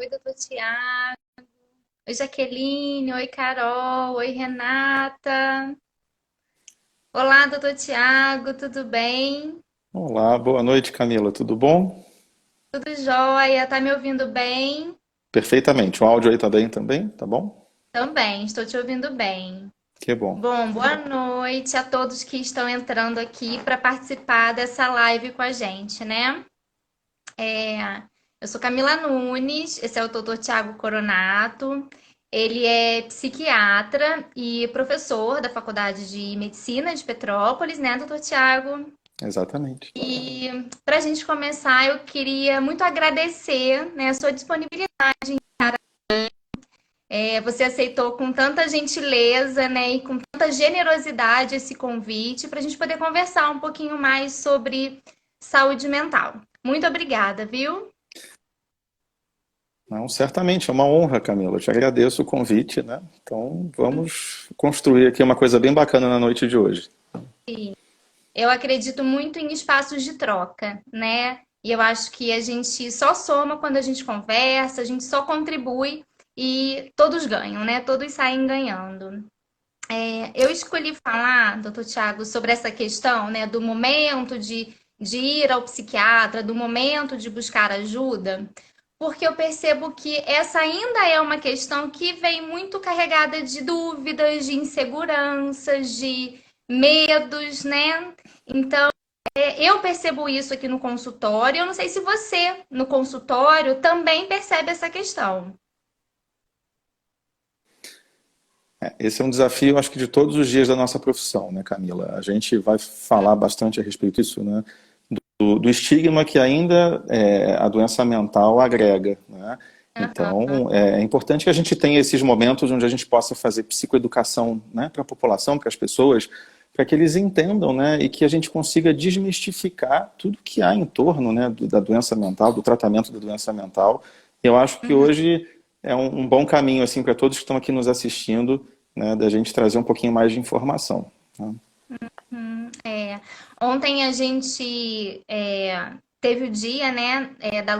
Oi, doutor Tiago. Oi, Jaqueline. Oi, Carol. Oi, Renata. Olá, doutor Tiago. Tudo bem? Olá, boa noite, Camila. Tudo bom? Tudo jóia? Tá me ouvindo bem? Perfeitamente. O áudio aí tá bem também? Tá bom? Também, estou te ouvindo bem. Que bom. Bom, boa noite a todos que estão entrando aqui para participar dessa live com a gente, né? Eu sou Camila Nunes, esse é o doutor Tiago Coronato. Ele é psiquiatra e professor da Faculdade de Medicina de Petrópolis, né, doutor Tiago? Exatamente. E para a gente começar, eu queria muito agradecer, né, a sua disponibilidade. Você aceitou com tanta gentileza, né, e com tanta generosidade esse convite para a gente poder conversar um pouquinho mais sobre saúde mental. Muito obrigada, viu? Não, certamente, é uma honra, Camila. Eu te agradeço o convite, né? Então, vamos construir aqui uma coisa bem bacana na noite de hoje. Eu acredito muito em espaços de troca, né? E eu acho que a gente só soma quando a gente conversa, a gente só contribui e todos ganham, né? Todos saem ganhando. Eu escolhi falar, doutor Tiago, sobre essa questão, né, do momento de ir ao psiquiatra, do momento de buscar ajuda, porque eu percebo que essa ainda é uma questão que vem muito carregada de dúvidas, de inseguranças, de medos, né? Então, eu percebo isso aqui no consultório. Eu não sei se você, no consultório, também percebe essa questão. Esse é um desafio, acho que de todos os dias da nossa profissão, né, Camila? A gente vai falar bastante a respeito disso, né? Do estigma que ainda a doença mental agrega, né? Então, é importante que a gente tenha esses momentos onde a gente possa fazer psicoeducação, né, para a população, para as pessoas, para que eles entendam, né, e que a gente consiga desmistificar tudo que há em torno, né, da doença mental, do tratamento da doença mental. Eu acho que Uhum. hoje é um bom caminho assim para todos que estão aqui nos assistindo, né, da gente trazer um pouquinho mais de informação, né? É. Ontem a gente teve o dia, né, da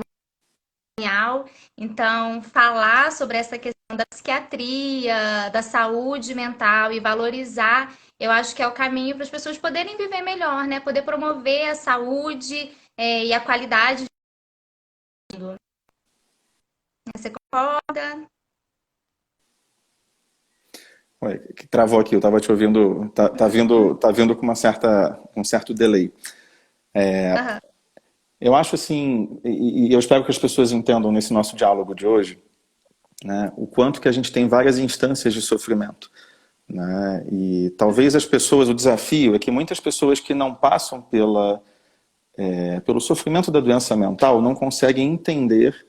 Lumial, então falar sobre essa questão da psiquiatria, da saúde mental e valorizar, eu acho que é o caminho para as pessoas poderem viver melhor, né, poder promover a saúde, e a qualidade. Você concorda? Ué, que travou aqui, eu estava te ouvindo, tá vindo com um certo delay. Aham. Eu acho assim, e eu espero que as pessoas entendam nesse nosso diálogo de hoje, né, o quanto que a gente tem várias instâncias de sofrimento, né, e talvez as pessoas, o desafio é que muitas pessoas que não passam pelo sofrimento da doença mental não conseguem entender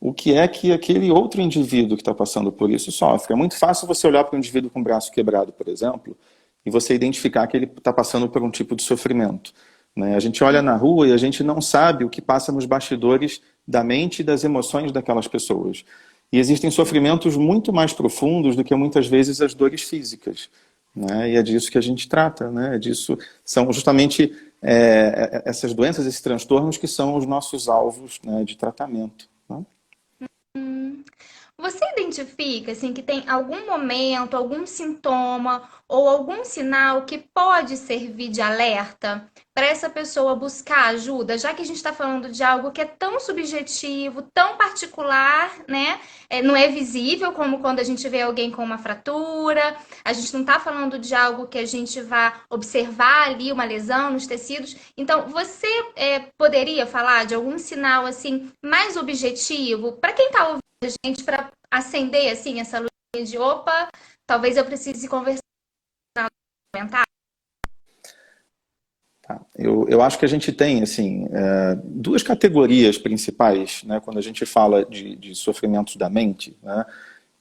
o que é que aquele outro indivíduo que está passando por isso sofre. É muito fácil você olhar para um indivíduo com o braço quebrado, por exemplo, e você identificar que ele está passando por um tipo de sofrimento, né? A gente olha na rua e a gente não sabe o que passa nos bastidores da mente e das emoções daquelas pessoas. E existem sofrimentos muito mais profundos do que muitas vezes as dores físicas, né? E é disso que a gente trata, né? É disso, são justamente essas doenças, esses transtornos que são os nossos alvos, né, de tratamento, né? Você identifica assim que tem algum momento, algum sintoma ou algum sinal que pode servir de alerta para essa pessoa buscar ajuda, já que a gente está falando de algo que é tão subjetivo, tão particular, né? Não é visível como quando a gente vê alguém com uma fratura. A gente não está falando de algo que a gente vá observar ali uma lesão nos tecidos. Então, você poderia falar de algum sinal assim mais objetivo para quem está ouvindo a gente para acender assim essa luzinha de opa, talvez eu precise conversar mental. Tá? Eu acho que a gente tem assim, duas categorias principais, né, quando a gente fala de sofrimentos da mente, né?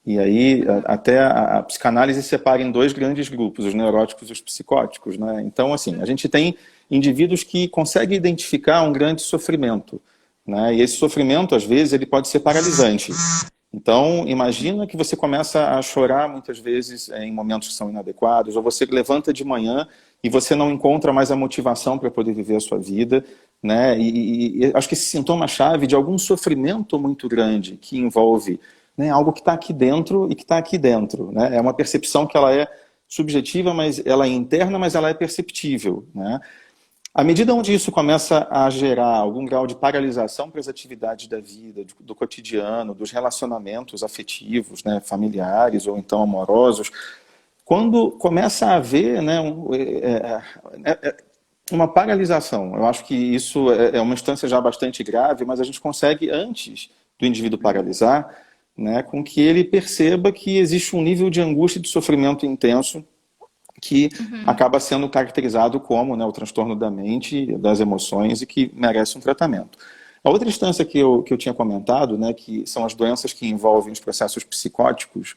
E aí até a psicanálise separa em dois grandes grupos, os neuróticos e os psicóticos, né? Então, assim, a gente tem indivíduos que conseguem identificar um grande sofrimento, né? E esse sofrimento, às vezes, ele pode ser paralisante. Então, imagina que você começa a chorar muitas vezes em momentos que são inadequados, ou você levanta de manhã e você não encontra mais a motivação para poder viver a sua vida, né? E acho que esse sintoma-chave de algum sofrimento muito grande que envolve, né, algo que está aqui dentro e que está aqui dentro, né? É uma percepção que ela é subjetiva, mas ela é interna, mas ela é perceptível, né? À medida onde isso começa a gerar algum grau de paralisação para as atividades da vida, do cotidiano, dos relacionamentos afetivos, né, familiares ou então amorosos, quando começa a haver, né, uma paralisação, eu acho que isso é uma instância já bastante grave, mas a gente consegue, antes do indivíduo paralisar, né, com que ele perceba que existe um nível de angústia e de sofrimento intenso que Uhum. acaba sendo caracterizado como, né, o transtorno da mente, das emoções e que merece um tratamento. A outra instância que eu tinha comentado, né, que são as doenças que envolvem os processos psicóticos,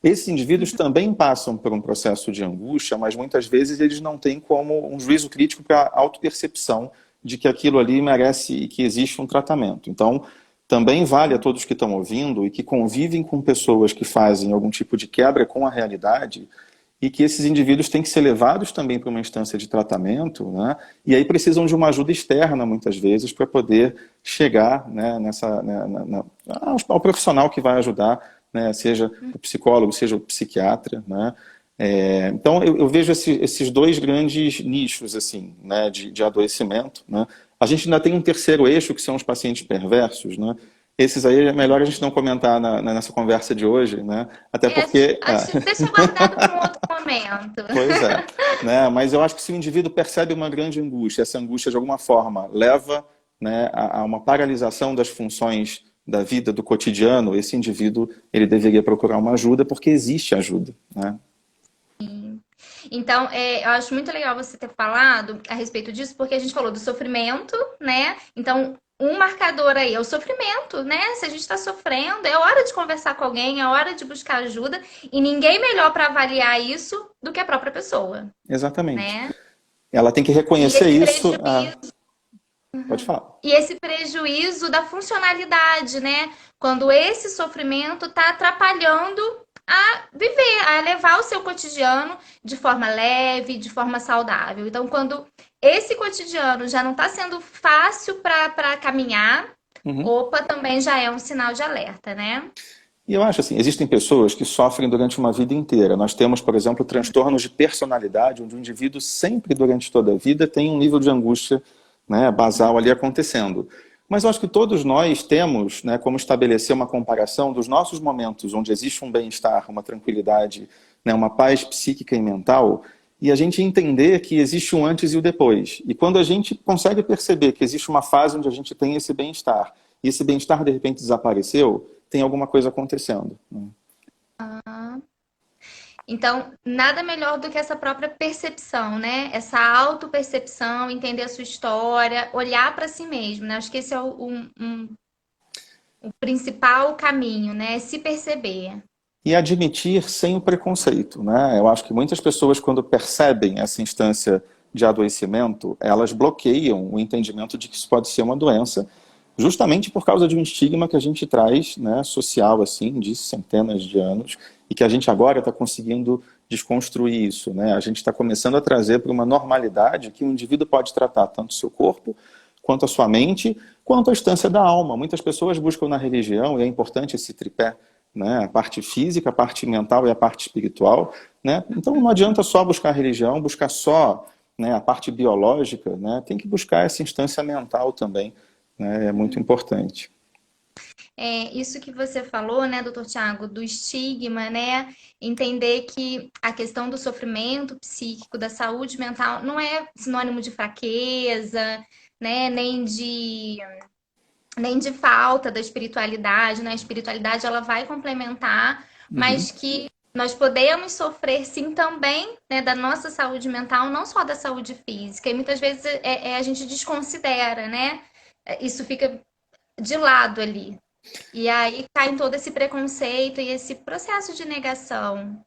esses indivíduos também passam por um processo de angústia, mas muitas vezes eles não têm como um juízo crítico para a autopercepção de que aquilo ali merece e que existe um tratamento. Então, também vale a todos que estão ouvindo e que convivem com pessoas que fazem algum tipo de quebra com a realidade, e que esses indivíduos têm que ser levados também para uma instância de tratamento, né? E aí precisam de uma ajuda externa, muitas vezes, para poder chegar, né, ao profissional que vai ajudar, né, seja o psicólogo, seja o psiquiatra, né? Então, eu vejo esses dois grandes nichos assim, né, de adoecimento, né? A gente ainda tem um terceiro eixo, que são os pacientes perversos, né? Esses aí é melhor a gente não comentar nessa conversa de hoje, né? Até porque Deixa guardado para um outro momento. pois é, né? Mas eu acho que se o indivíduo percebe uma grande angústia, essa angústia de alguma forma leva, né, a uma paralisação das funções da vida, do cotidiano, esse indivíduo ele deveria procurar uma ajuda porque existe ajuda, né? Então, eu acho muito legal você ter falado a respeito disso, porque a gente falou do sofrimento, né? Então, um marcador aí é o sofrimento, né? Se a gente está sofrendo, é hora de conversar com alguém, é hora de buscar ajuda, e ninguém melhor para avaliar isso do que a própria pessoa, Exatamente. né? Ela tem que E reconhecer esse isso. prejuízo, Pode falar. e esse prejuízo da funcionalidade, né? Quando esse sofrimento está atrapalhando a viver, a levar o seu cotidiano de forma leve, de forma saudável. Então, quando esse cotidiano já não está sendo fácil para caminhar, Uhum. opa, também já é um sinal de alerta, né? E eu acho assim, existem pessoas que sofrem durante uma vida inteira. Nós temos, por exemplo, transtornos de personalidade, onde o indivíduo sempre durante toda a vida tem um nível de angústia, né, basal ali acontecendo. Mas eu acho que todos nós temos, né, como estabelecer uma comparação dos nossos momentos onde existe um bem-estar, uma tranquilidade, né, uma paz psíquica e mental, e a gente entender que existe um antes e o depois. E quando a gente consegue perceber que existe uma fase onde a gente tem esse bem-estar, e esse bem-estar de repente desapareceu, tem alguma coisa acontecendo, né? Então, nada melhor do que essa própria percepção, né? Essa autopercepção, entender a sua história, olhar para si mesmo, né? Acho que esse é o principal caminho, né? Se perceber. E admitir sem o preconceito, né? Eu acho que muitas pessoas, quando percebem essa instância de adoecimento, elas bloqueiam o entendimento de que isso pode ser uma doença, justamente por causa de um estigma que a gente traz, né, social, assim, de centenas de anos, e que a gente agora está conseguindo desconstruir isso, né? A gente está começando a trazer para uma normalidade que o indivíduo pode tratar tanto o seu corpo, quanto a sua mente, quanto a instância da alma. Muitas pessoas buscam na religião, e é importante esse tripé, né? A parte física, a parte mental e a parte espiritual, né? Então não adianta só buscar a religião, buscar só, né, a parte biológica, né? Tem que buscar essa instância mental também, né? É muito importante. Isso que você falou, né, doutor Tiago, do estigma, né? Entender que a questão do sofrimento psíquico, da saúde mental, não é sinônimo de fraqueza, né? Nem de falta da espiritualidade, né? A espiritualidade ela vai complementar, Uhum. mas que nós podemos sofrer sim também, né, da nossa saúde mental, não só da saúde física. E muitas vezes a gente desconsidera, né? Isso fica de lado ali. E aí cai em todo esse preconceito e esse processo de negação.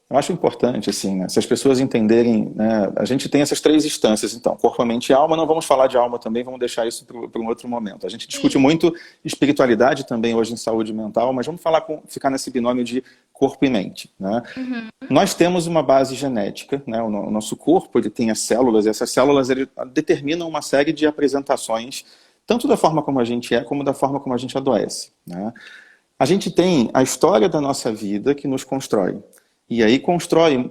eu acho importante, assim, né, se as pessoas entenderem, né, a gente tem essas três instâncias, então, corpo, mente e alma, não vamos falar de alma também, vamos deixar isso para um outro momento. A gente discute Sim. muito espiritualidade também hoje em saúde mental, mas vamos ficar nesse binômio de corpo e mente, né? Uhum. Nós temos uma base genética, né? O nosso corpo ele tem as células, e essas células ele, determinam uma série de apresentações, tanto da forma como a gente é, como da forma como a gente adoece, né? A gente tem a história da nossa vida que nos constrói. E aí constrói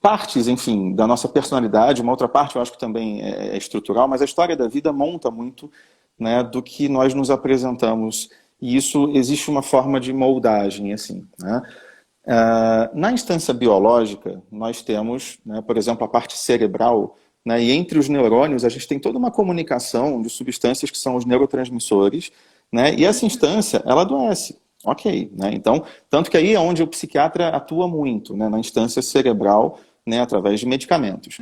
partes, enfim, da nossa personalidade, uma outra parte eu acho que também é estrutural, mas a história da vida monta muito, né, do que nós nos apresentamos. E isso existe uma forma de moldagem, assim, né? Na instância biológica, nós temos, né, por exemplo, a parte cerebral, né, e entre os neurônios a gente tem toda uma comunicação de substâncias que são os neurotransmissores, né, e essa instância, ela adoece. Ok, né? Então, tanto que aí é onde o psiquiatra atua muito, né, na instância cerebral, né, através de medicamentos.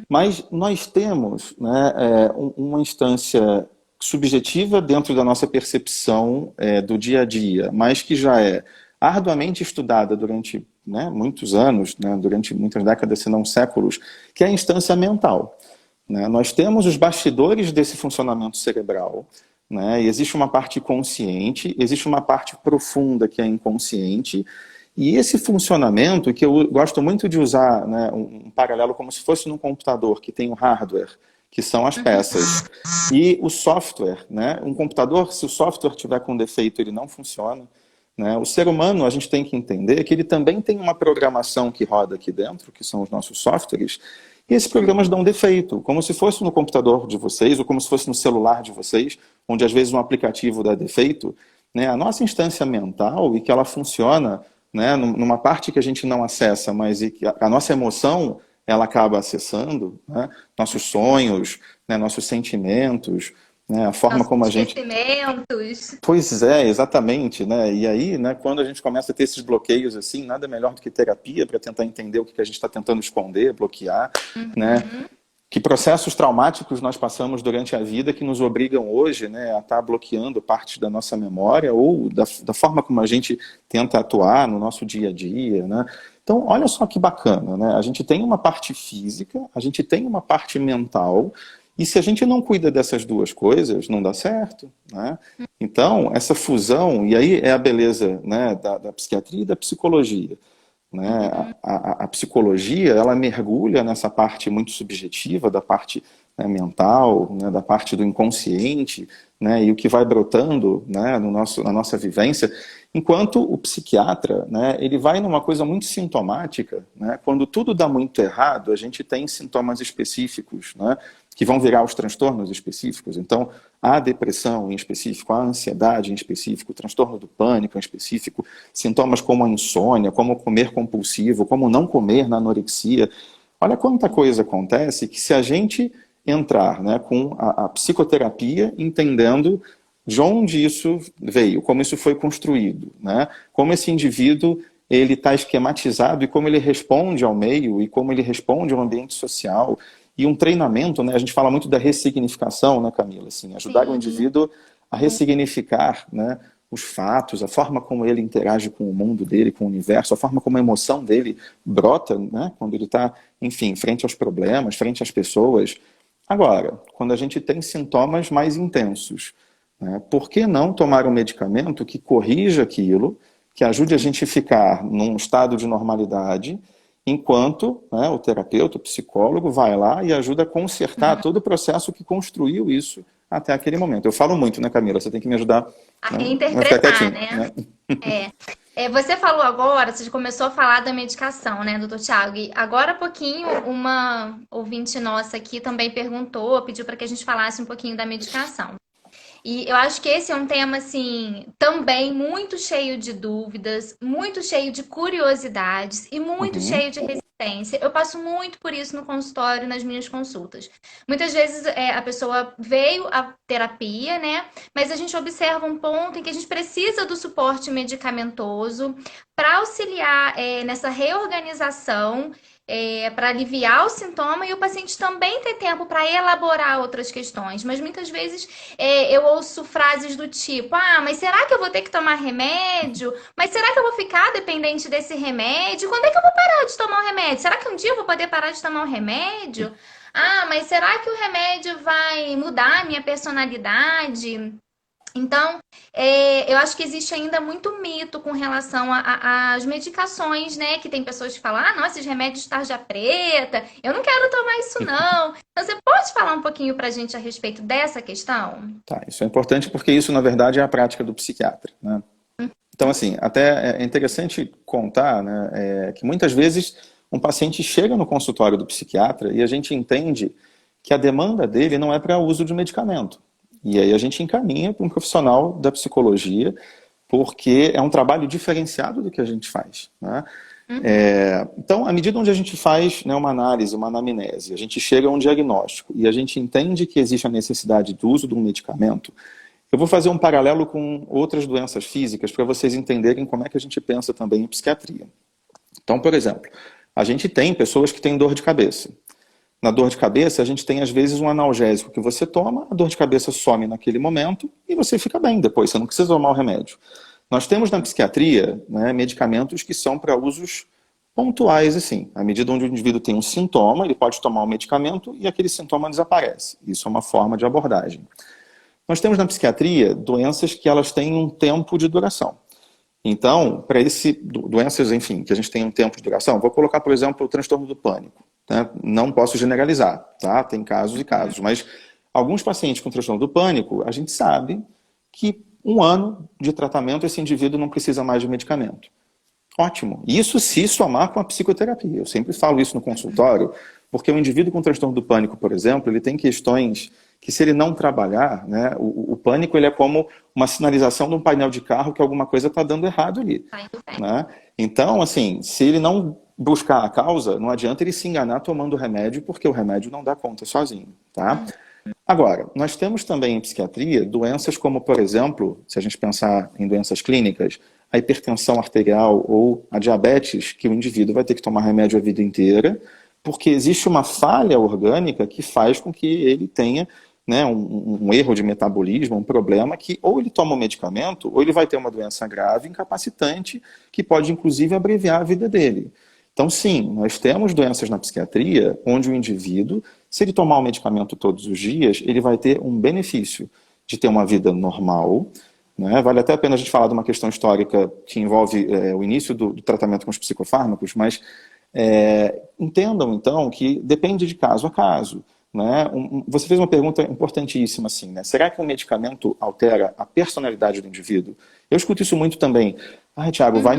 Mas nós temos, né, uma instância subjetiva dentro da nossa percepção do dia a dia, mas que já é arduamente estudada durante, né, muitos anos, né, durante muitas décadas, se não séculos, que é a instância mental, né? Nós temos os bastidores desse funcionamento cerebral, né? E existe uma parte consciente, existe uma parte profunda que é inconsciente, e esse funcionamento, que eu gosto muito de usar, né, um paralelo como se fosse num computador, que tem o hardware, que são as peças, e o software, né? Um computador, se o software tiver com defeito, ele não funciona, né? O ser humano, a gente tem que entender que ele também tem uma programação que roda aqui dentro, que são os nossos softwares, e esses programas dão defeito, como se fosse no computador de vocês, ou como se fosse no celular de vocês, onde às vezes um aplicativo dá defeito, né? A nossa instância mental, e que ela funciona, né, numa parte que a gente não acessa, mas e que a nossa emoção ela acaba acessando, né? Nossos sonhos, né, nossos sentimentos, né, a forma Nossos como a gente... esquecimentos. Pois é, exatamente, né? E aí, né, quando a gente começa a ter esses bloqueios assim, nada melhor do que terapia para tentar entender o que a gente está tentando esconder, bloquear, né? Uhum. Que processos traumáticos nós passamos durante a vida que nos obrigam hoje, né, a estar bloqueando parte da nossa memória ou da forma como a gente tenta atuar no nosso dia a dia, né? Então, olha só que bacana, né? A gente tem uma parte física, a gente tem uma parte mental, e se a gente não cuida dessas duas coisas, não dá certo, né? Então, essa fusão, e aí é a beleza, né, da psiquiatria e da psicologia, né? A psicologia, ela mergulha nessa parte muito subjetiva, da parte, né, mental, né, da parte do inconsciente, né, e o que vai brotando, né, na nossa vivência, enquanto o psiquiatra, né, ele vai numa coisa muito sintomática, né, quando tudo dá muito errado, a gente tem sintomas específicos, né, que vão virar os transtornos específicos. Então, a depressão em específico, a ansiedade em específico, o transtorno do pânico em específico, sintomas como a insônia, como comer compulsivo, como não comer na anorexia. Olha quanta coisa acontece que se a gente entrar, né, com a psicoterapia, entendendo de onde isso veio, como isso foi construído, né, como esse indivíduo ele está esquematizado e como ele responde ao meio e como ele responde ao ambiente social. E um treinamento, né? A gente fala muito da ressignificação, né, Camila? Assim, ajudar o Sim. indivíduo a ressignificar, né, os fatos, a forma como ele interage com o mundo dele, com o universo, a forma como a emoção dele brota, né, quando ele está, enfim, frente aos problemas, frente às pessoas. Agora, quando a gente tem sintomas mais intensos, né, por que não tomar um medicamento que corrija aquilo, que ajude a gente a ficar num estado de normalidade, enquanto, né, o terapeuta, o psicólogo, vai lá e ajuda a consertar todo o processo que construiu isso até aquele momento. Eu falo muito, né, Camila? Você tem que me ajudar, A né? Não vai ficar reinterpretar, quietinho, né? né? É. Você falou agora, você começou a falar da medicação, né, doutor Thiago? E agora há pouquinho, uma ouvinte nossa aqui também perguntou, pediu para que a gente falasse um pouquinho da medicação. E eu acho que esse é um tema, assim, também muito cheio de dúvidas, muito cheio de curiosidades e muito Uhum. cheio de resistência. Eu passo muito por isso no consultório, nas minhas consultas. Muitas vezes a pessoa veio à terapia, né? Mas a gente observa um ponto em que a gente precisa do suporte medicamentoso para auxiliar nessa reorganização. para aliviar o sintoma e o paciente também ter tempo para elaborar outras questões. Mas muitas vezes eu ouço frases do tipo: ah, mas será que eu vou ter que tomar remédio? Mas será que eu vou ficar dependente desse remédio? Quando é que eu vou parar de tomar o remédio? Será que um dia eu vou poder parar de tomar o remédio? Ah, mas será que o remédio vai mudar a minha personalidade? Então, eu acho que existe ainda muito mito com relação às medicações, né? Que tem pessoas que falam: ah, nossa, esses remédios de tarja preta, eu não quero tomar isso, não. Então, você pode falar um pouquinho pra gente a respeito dessa questão? Tá, isso é importante porque isso, na verdade, é a prática do psiquiatra, né? Então, assim, até é interessante contar, né, que muitas vezes um paciente chega no consultório do psiquiatra e a gente entende que a demanda dele não é para uso de medicamento. E aí a gente encaminha para um profissional da psicologia, porque é um trabalho diferenciado do que a gente faz, né? Então, à medida onde a gente faz, né, uma análise, uma anamnese, a gente chega a um diagnóstico e a gente entende que existe a necessidade do uso de um medicamento, eu vou fazer um paralelo com outras doenças físicas para vocês entenderem como é que a gente pensa também em psiquiatria. Então, por exemplo, a gente tem pessoas que têm dor de cabeça. Na dor de cabeça, a gente tem às vezes um analgésico que você toma, a dor de cabeça some naquele momento e você fica bem depois, você não precisa tomar o remédio. Nós temos na psiquiatria, né, medicamentos que são para usos pontuais, assim. À medida onde o indivíduo tem um sintoma, ele pode tomar o medicamento e aquele sintoma desaparece. Isso é uma forma de abordagem. Nós temos na psiquiatria doenças que elas têm um tempo de duração. Então, para doenças, enfim, que a gente tem um tempo de duração, vou colocar, por exemplo, o transtorno do pânico, né? Não posso generalizar, tá? Tem casos e casos, mas alguns pacientes com transtorno do pânico, a gente sabe que 1 ano de tratamento esse indivíduo não precisa mais de medicamento. Ótimo. Isso se somar com a psicoterapia. Eu sempre falo isso no consultório, porque o indivíduo com transtorno do pânico, por exemplo, ele tem questões que, se ele não trabalhar, né, o pânico ele é como uma sinalização de um painel de carro que alguma coisa está dando errado ali, né? Então, assim, se ele não buscar a causa, não adianta ele se enganar tomando remédio, porque o remédio não dá conta sozinho, tá? Agora, nós temos também em psiquiatria doenças como, por exemplo, se a gente pensar em doenças clínicas, a hipertensão arterial ou a diabetes, que o indivíduo vai ter que tomar remédio a vida inteira, porque existe uma falha orgânica que faz com que ele tenha, né, um erro de metabolismo, um problema que ou ele toma um medicamento ou ele vai ter uma doença grave, incapacitante, que pode inclusive abreviar a vida dele. Então, sim, nós temos doenças na psiquiatria onde o indivíduo, se ele tomar o medicamento todos os dias, ele vai ter um benefício de ter uma vida normal, né? Vale até a pena a gente falar de uma questão histórica que envolve o início do tratamento com os psicofármacos, mas entendam, então, que depende de caso a caso, né? Você fez uma pergunta importantíssima, assim, né? Será que um medicamento altera a personalidade do indivíduo? Eu escuto isso muito também. Ah, Thiago, vai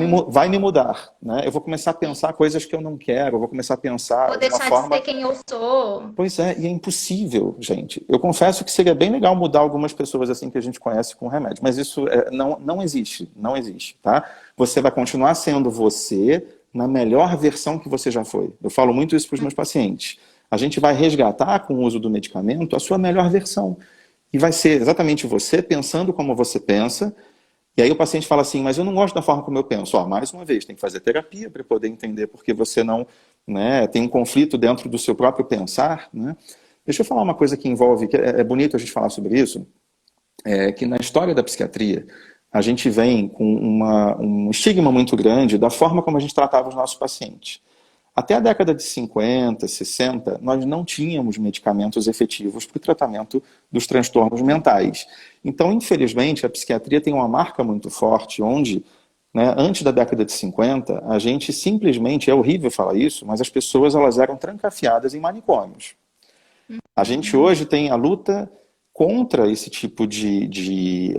me mudar, né? Eu vou começar a pensar coisas que eu não quero, eu vou começar a pensar Vou de uma deixar forma... de ser quem eu sou. Pois é, e é impossível, gente. Eu confesso que seria bem legal mudar algumas pessoas assim que a gente conhece com remédio, mas isso não existe, não existe, tá? Você vai continuar sendo você na melhor versão que você já foi. Eu falo muito isso para os meus pacientes. A gente vai resgatar com o uso do medicamento a sua melhor versão. E vai ser exatamente você pensando como você pensa. E aí o paciente fala assim, mas eu não gosto da forma como eu penso. Ó, mais uma vez, tem que fazer terapia para poder entender porque você não, né, tem um conflito dentro do seu próprio pensar, né? Deixa eu falar uma coisa que envolve, que é bonito a gente falar sobre isso, que na história da psiquiatria, a gente vem com um estigma muito grande da forma como a gente tratava os nossos pacientes. Até a década de 50, 60, nós não tínhamos medicamentos efetivos para o tratamento dos transtornos mentais. Então, infelizmente, a psiquiatria tem uma marca muito forte, onde, né, antes da década de 50, a gente simplesmente, é horrível falar isso, mas as pessoas elas eram trancafiadas em manicômios. A gente hoje tem a luta contra esse tipo de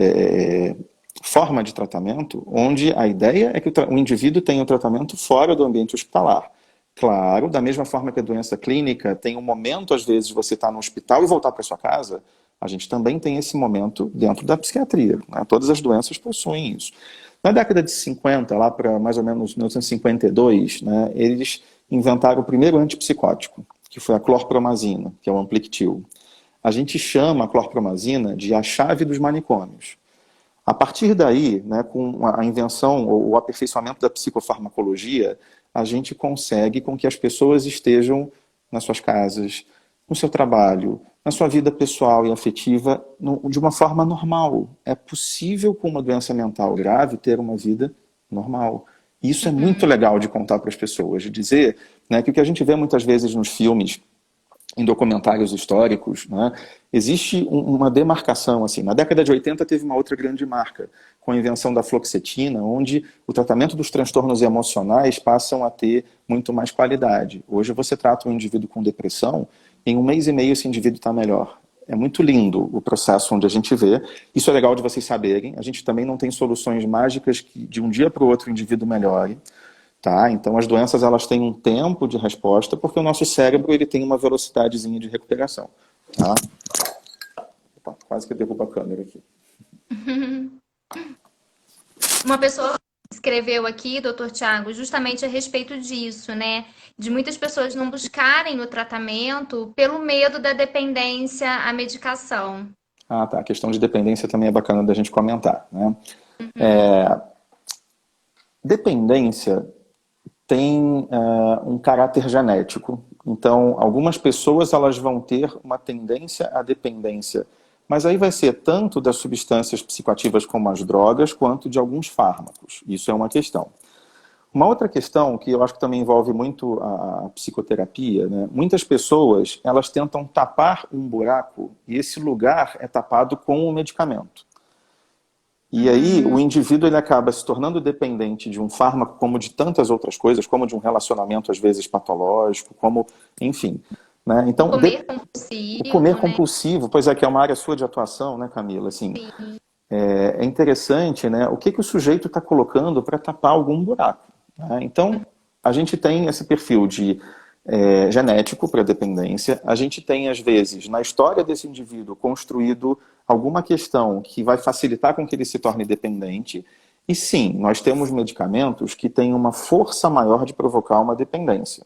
forma de tratamento, onde a ideia é que o indivíduo tenha o tratamento fora do ambiente hospitalar. Claro, da mesma forma que a doença clínica tem um momento, às vezes, de você estar no hospital e voltar para sua casa, a gente também tem esse momento dentro da psiquiatria, né? Todas as doenças possuem isso. Na década de 50, lá para mais ou menos 1952, né, eles inventaram o primeiro antipsicótico, que foi a clorpromazina, que é o Amplictil. A gente chama a clorpromazina de a chave dos manicômios. A partir daí, né, com a invenção ou o aperfeiçoamento da psicofarmacologia, a gente consegue com que as pessoas estejam nas suas casas, no seu trabalho, na sua vida pessoal e afetiva, de uma forma normal. É possível, com uma doença mental grave, ter uma vida normal. E isso é muito legal de contar para as pessoas, de dizer, né, que o que a gente vê muitas vezes nos filmes, em documentários históricos, né, existe uma demarcação. Assim. Na década de 80 teve uma outra grande marca, com a invenção da fluoxetina, onde o tratamento dos transtornos emocionais passam a ter muito mais qualidade. Hoje você trata um indivíduo com depressão, em 1 mês e meio esse indivíduo está melhor. É muito lindo o processo onde a gente vê. Isso é legal de vocês saberem. A gente também não tem soluções mágicas que de um dia para o outro o indivíduo melhore. Tá? Então as doenças elas têm um tempo de resposta porque o nosso cérebro ele tem uma velocidadezinha de recuperação. Tá? Opa, quase que eu derrubo a câmera aqui. Uma pessoa escreveu aqui, doutor Tiago, justamente a respeito disso, né? De muitas pessoas não buscarem o tratamento pelo medo da dependência à medicação. Ah, tá. A questão de dependência também é bacana da gente comentar, né? Dependência tem um caráter genético. Então, algumas pessoas elas vão ter uma tendência à dependência, mas aí vai ser tanto das substâncias psicoativas como as drogas, quanto de alguns fármacos. Isso é uma questão. Uma outra questão, que eu acho que também envolve muito a psicoterapia, né? Muitas pessoas elas tentam tapar um buraco e esse lugar é tapado com o medicamento. E aí o indivíduo ele acaba se tornando dependente de um fármaco como de tantas outras coisas, como de um relacionamento às vezes patológico, como, enfim. Né? Então, Comer compulsivo, o comer né? compulsivo, pois é, que é uma área sua de atuação, né, Camila? Assim, é interessante, né, o que o sujeito está colocando para tapar algum buraco. Né? Então, a gente tem esse perfil de genético para dependência, a gente tem, às vezes, na história desse indivíduo, construído alguma questão que vai facilitar com que ele se torne dependente, e sim, nós temos medicamentos que têm uma força maior de provocar uma dependência.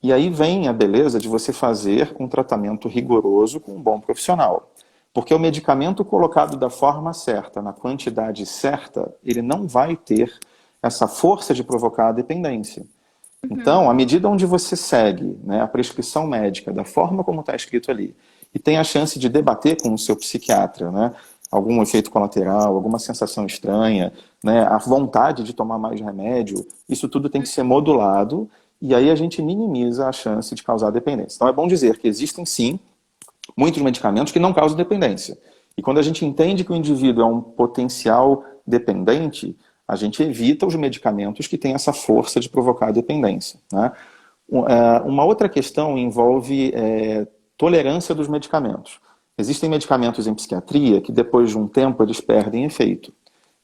E aí vem a beleza de você fazer um tratamento rigoroso com um bom profissional. Porque o medicamento colocado da forma certa, na quantidade certa, ele não vai ter essa força de provocar a dependência. Então, à medida onde você segue, né, a prescrição médica da forma como está escrito ali, e tem a chance de debater com o seu psiquiatra, né, algum efeito colateral, alguma sensação estranha, né, a vontade de tomar mais remédio, isso tudo tem que ser modulado, e aí a gente minimiza a chance de causar dependência. Então é bom dizer que existem sim muitos medicamentos que não causam dependência. E quando a gente entende que o indivíduo é um potencial dependente, a gente evita os medicamentos que têm essa força de provocar a dependência. Né? Uma outra questão envolve tolerância dos medicamentos. Existem medicamentos em psiquiatria que depois de um tempo eles perdem efeito.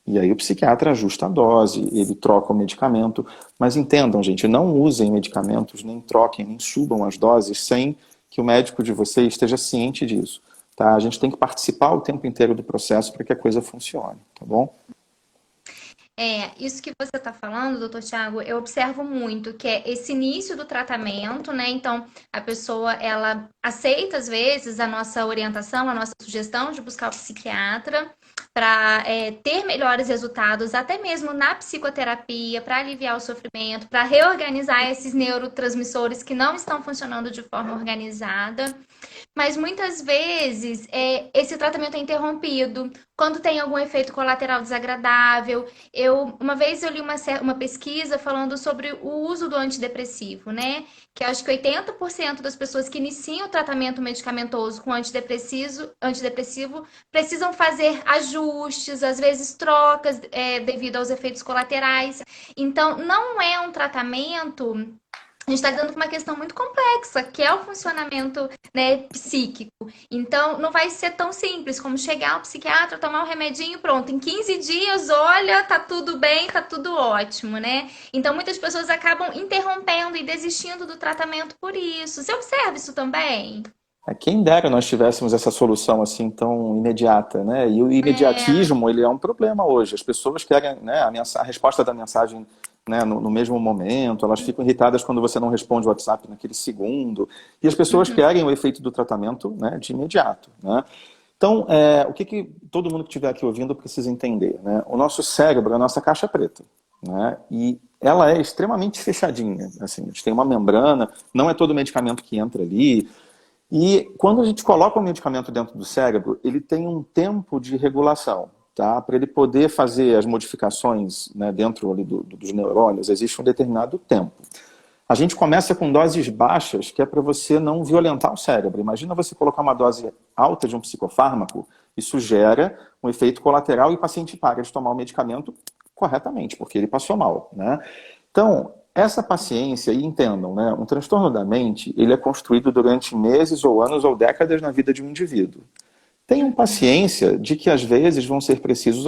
E aí o psiquiatra ajusta a dose, ele troca o medicamento. Mas entendam, gente, não usem medicamentos, nem troquem, nem subam as doses sem que o médico de vocês esteja ciente disso. Tá? A gente tem que participar o tempo inteiro do processo para que a coisa funcione, tá bom? Isso que você está falando, doutor Tiago, eu observo muito, que é esse início do tratamento, né? Então, a pessoa, ela aceita, às vezes, a nossa orientação, a nossa sugestão de buscar o psiquiatra para ter melhores resultados, até mesmo na psicoterapia, para aliviar o sofrimento, para reorganizar esses neurotransmissores que não estão funcionando de forma organizada. Mas muitas vezes esse tratamento é interrompido quando tem algum efeito colateral desagradável. Uma vez eu li uma pesquisa falando sobre o uso do antidepressivo, né? Que eu acho que 80% das pessoas que iniciam o tratamento medicamentoso com antidepressivo precisam fazer ajustes, às vezes trocas devido aos efeitos colaterais. Então, não é um tratamento. A gente está lidando com uma questão muito complexa, que é o funcionamento, né, psíquico. Então, não vai ser tão simples como chegar ao psiquiatra, tomar um remedinho, pronto. Em 15 dias, olha, tá tudo bem, tá tudo ótimo, né? Então, muitas pessoas acabam interrompendo e desistindo do tratamento por isso. Você observa isso também? Quem dera nós tivéssemos essa solução assim tão imediata, né? E o imediatismo, ele é um problema hoje. As pessoas querem, né, a resposta da mensagem, né, no mesmo momento, elas ficam irritadas quando você não responde o WhatsApp naquele segundo. E as pessoas querem o efeito do tratamento, né, de imediato, né? Então, o que todo mundo que estiver aqui ouvindo precisa entender, né? O nosso cérebro é a nossa caixa preta. né? E ela é extremamente fechadinha, assim, a gente tem uma membrana, não é todo medicamento que entra ali. E quando a gente coloca o medicamento dentro do cérebro, ele tem um tempo de regulação, tá? Para ele poder fazer as modificações, né, dentro ali dos neurônios, existe um determinado tempo. A gente começa com doses baixas, que é para você não violentar o cérebro. Imagina você colocar uma dose alta de um psicofármaco, isso gera um efeito colateral e o paciente para de tomar o medicamento corretamente, porque ele passou mal, né? Então, essa paciência, e entendam, né, um transtorno da mente, ele é construído durante meses ou anos ou décadas na vida de um indivíduo. Tenham paciência de que às vezes vão ser precisos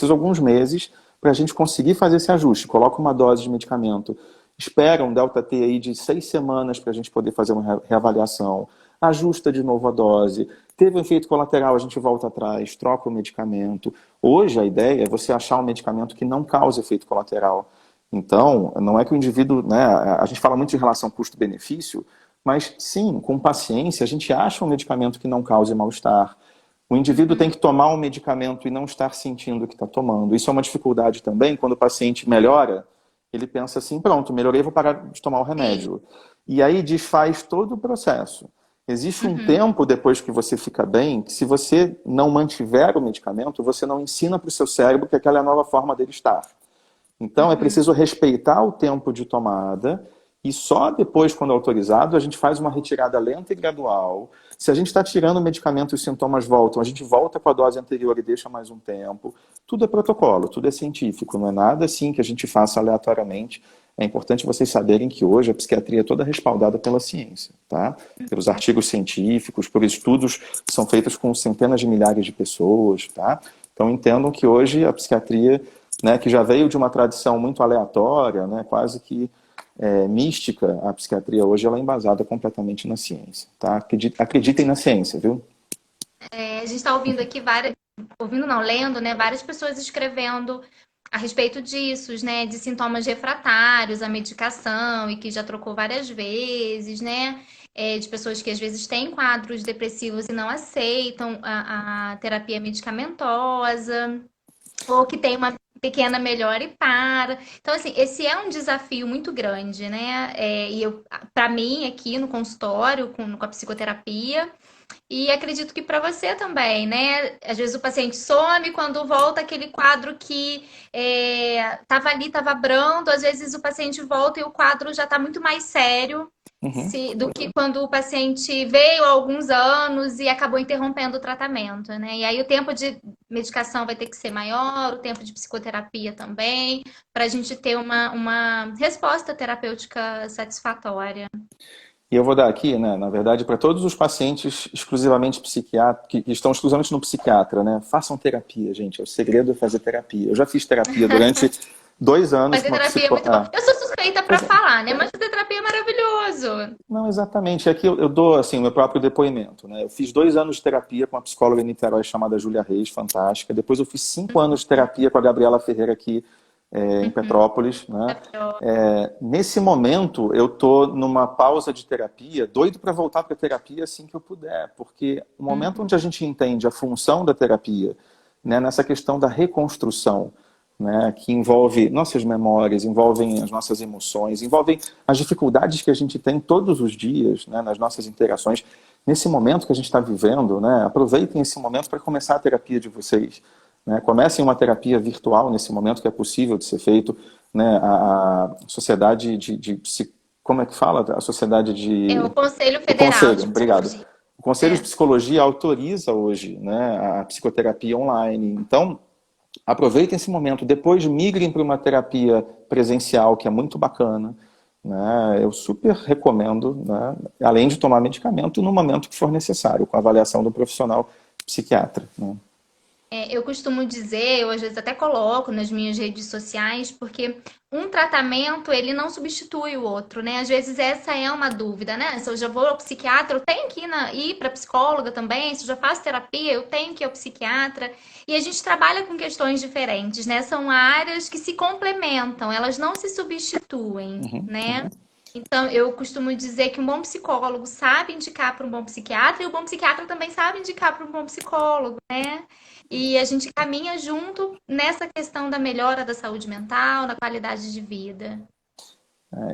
alguns meses para a gente conseguir fazer esse ajuste. Coloca uma dose de medicamento, espera um delta T aí de 6 semanas para a gente poder fazer uma reavaliação, ajusta de novo a dose, teve um efeito colateral, a gente volta atrás, troca o medicamento. Hoje a ideia é você achar um medicamento que não cause efeito colateral. Então, não é que o indivíduo, né, a gente fala muito de relação custo-benefício, mas sim, com paciência, a gente acha um medicamento que não cause mal-estar. O indivíduo tem que tomar um medicamento e não estar sentindo o que está tomando. Isso é uma dificuldade também, quando o paciente melhora, ele pensa assim, pronto, melhorei, vou parar de tomar o remédio. E aí desfaz todo o processo. Existe um tempo depois que você fica bem, que se você não mantiver o medicamento, você não ensina para o seu cérebro que aquela é a nova forma dele estar. Então é preciso respeitar o tempo de tomada e só depois, quando autorizado, a gente faz uma retirada lenta e gradual. Se a gente está tirando o medicamento e os sintomas voltam, a gente volta com a dose anterior e deixa mais um tempo. Tudo é protocolo, tudo é científico, não é nada assim que a gente faça aleatoriamente. É importante vocês saberem que hoje a psiquiatria é toda respaldada pela ciência, tá? Pelos artigos científicos, por estudos que são feitos com centenas de milhares de pessoas, tá? Então entendam que hoje a psiquiatria, né, que já veio de uma tradição muito aleatória, né, quase que mística, a psiquiatria hoje ela é embasada completamente na ciência, tá? Acreditem na ciência, viu? A gente está ouvindo aqui ouvindo não, lendo, né, várias pessoas escrevendo a respeito disso, né, de sintomas refratários à medicação e que já trocou várias vezes, né, de pessoas que às vezes têm quadros depressivos e não aceitam a terapia medicamentosa, ou que tem uma pequena melhora e para. Então, assim, esse é um desafio muito grande, né? E para mim, aqui no consultório, com a psicoterapia, e acredito que para você também, né? Às vezes o paciente some, quando volta aquele quadro que estava ali, estava brando, às vezes o paciente volta e o quadro já está muito mais sério do que quando o paciente veio há alguns anos e acabou interrompendo o tratamento, né? E aí o tempo de medicação vai ter que ser maior, o tempo de psicoterapia também, para a gente ter uma resposta terapêutica satisfatória. E eu vou dar aqui, né, na verdade, para todos os pacientes exclusivamente que estão exclusivamente no psiquiatra, né? Façam terapia, gente. O segredo é fazer terapia. Eu já fiz terapia durante 2 anos Fazer com uma terapia é muito bom. Eu sou suspeita para falar, né? Mas fazer terapia é maravilhoso. Não, exatamente. Aqui eu dou assim, o meu próprio depoimento, né? Eu fiz 2 anos de terapia com uma psicóloga em Niterói chamada Júlia Reis, fantástica. Depois eu fiz 5 anos de terapia com a Gabriela Ferreira aqui em Petrópolis, né? Nesse momento eu tô numa pausa de terapia, doido para voltar para a terapia assim que eu puder, porque o momento onde a gente entende a função da terapia, né, nessa questão da reconstrução, né, que envolve nossas memórias, envolvem as nossas emoções, envolvem as dificuldades que a gente tem todos os dias, né, nas nossas interações. Nesse momento que a gente está vivendo, né, aproveitem esse momento para começar a terapia de vocês. Né, comecem uma terapia virtual nesse momento que é possível de ser feito. Né, a sociedade como é que fala? A sociedade de... É o Conselho Federal Conselho, de obrigado. Psicologia. O Conselho de Psicologia autoriza hoje, né, a psicoterapia online. Então, aproveitem esse momento, depois migrem para uma terapia presencial, que é muito bacana, né? Eu super recomendo, né? Além de tomar medicamento no momento que for necessário, com a avaliação do profissional psiquiatra. Né? Eu costumo dizer, eu às vezes até coloco nas minhas redes sociais, porque um tratamento, ele não substitui o outro, né? Às vezes essa é uma dúvida, né? Se eu já vou ao psiquiatra, eu tenho que ir para psicóloga também. Se eu já faço terapia, eu tenho que ir ao psiquiatra. E a gente trabalha com questões diferentes, né? São áreas que se complementam, elas não se substituem, né? Então, eu costumo dizer que um bom psicólogo sabe indicar para um bom psiquiatra e o bom psiquiatra também sabe indicar para um bom psicólogo, né? E a gente caminha junto nessa questão da melhora da saúde mental, da qualidade de vida.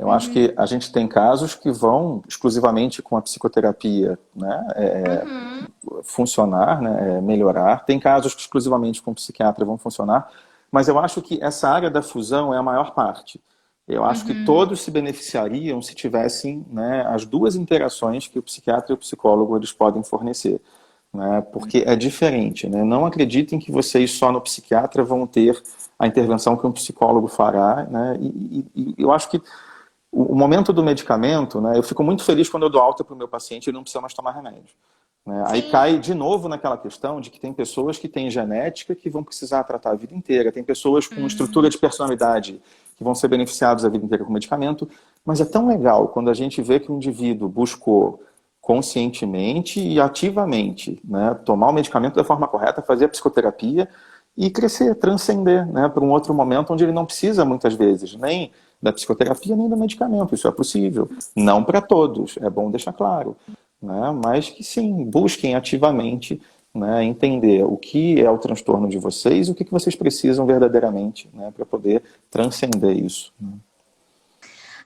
Eu acho que a gente tem casos que vão exclusivamente com a psicoterapia, né, Uhum, funcionar, né, melhorar. Tem casos que exclusivamente com o psiquiatra vão funcionar, mas eu acho que essa área da fusão é a maior parte. Eu acho que uhum, todos se beneficiariam se tivessem, né, as duas interações que o psiquiatra e o psicólogo eles podem fornecer, né, porque é diferente. Né? Não acreditem que vocês só no psiquiatra vão ter a intervenção que um psicólogo fará. Né? E eu acho que o momento do medicamento, né, eu fico muito feliz quando eu dou alta para o meu paciente e ele não precisa mais tomar remédio. Né? Aí sim, cai de novo naquela questão de que tem pessoas que têm genética que vão precisar tratar a vida inteira, tem pessoas com estrutura de personalidade que vão ser beneficiados a vida inteira com medicamento, mas é tão legal quando a gente vê que o indivíduo buscou conscientemente e ativamente, né, tomar o medicamento da forma correta, fazer a psicoterapia e crescer, transcender, né, para um outro momento onde ele não precisa muitas vezes nem da psicoterapia nem do medicamento. Isso é possível. Não para todos, é bom deixar claro. Né? Mas que sim, busquem ativamente, né, entender o que é o transtorno de vocês e o que vocês precisam verdadeiramente, né, para poder transcender isso. Né?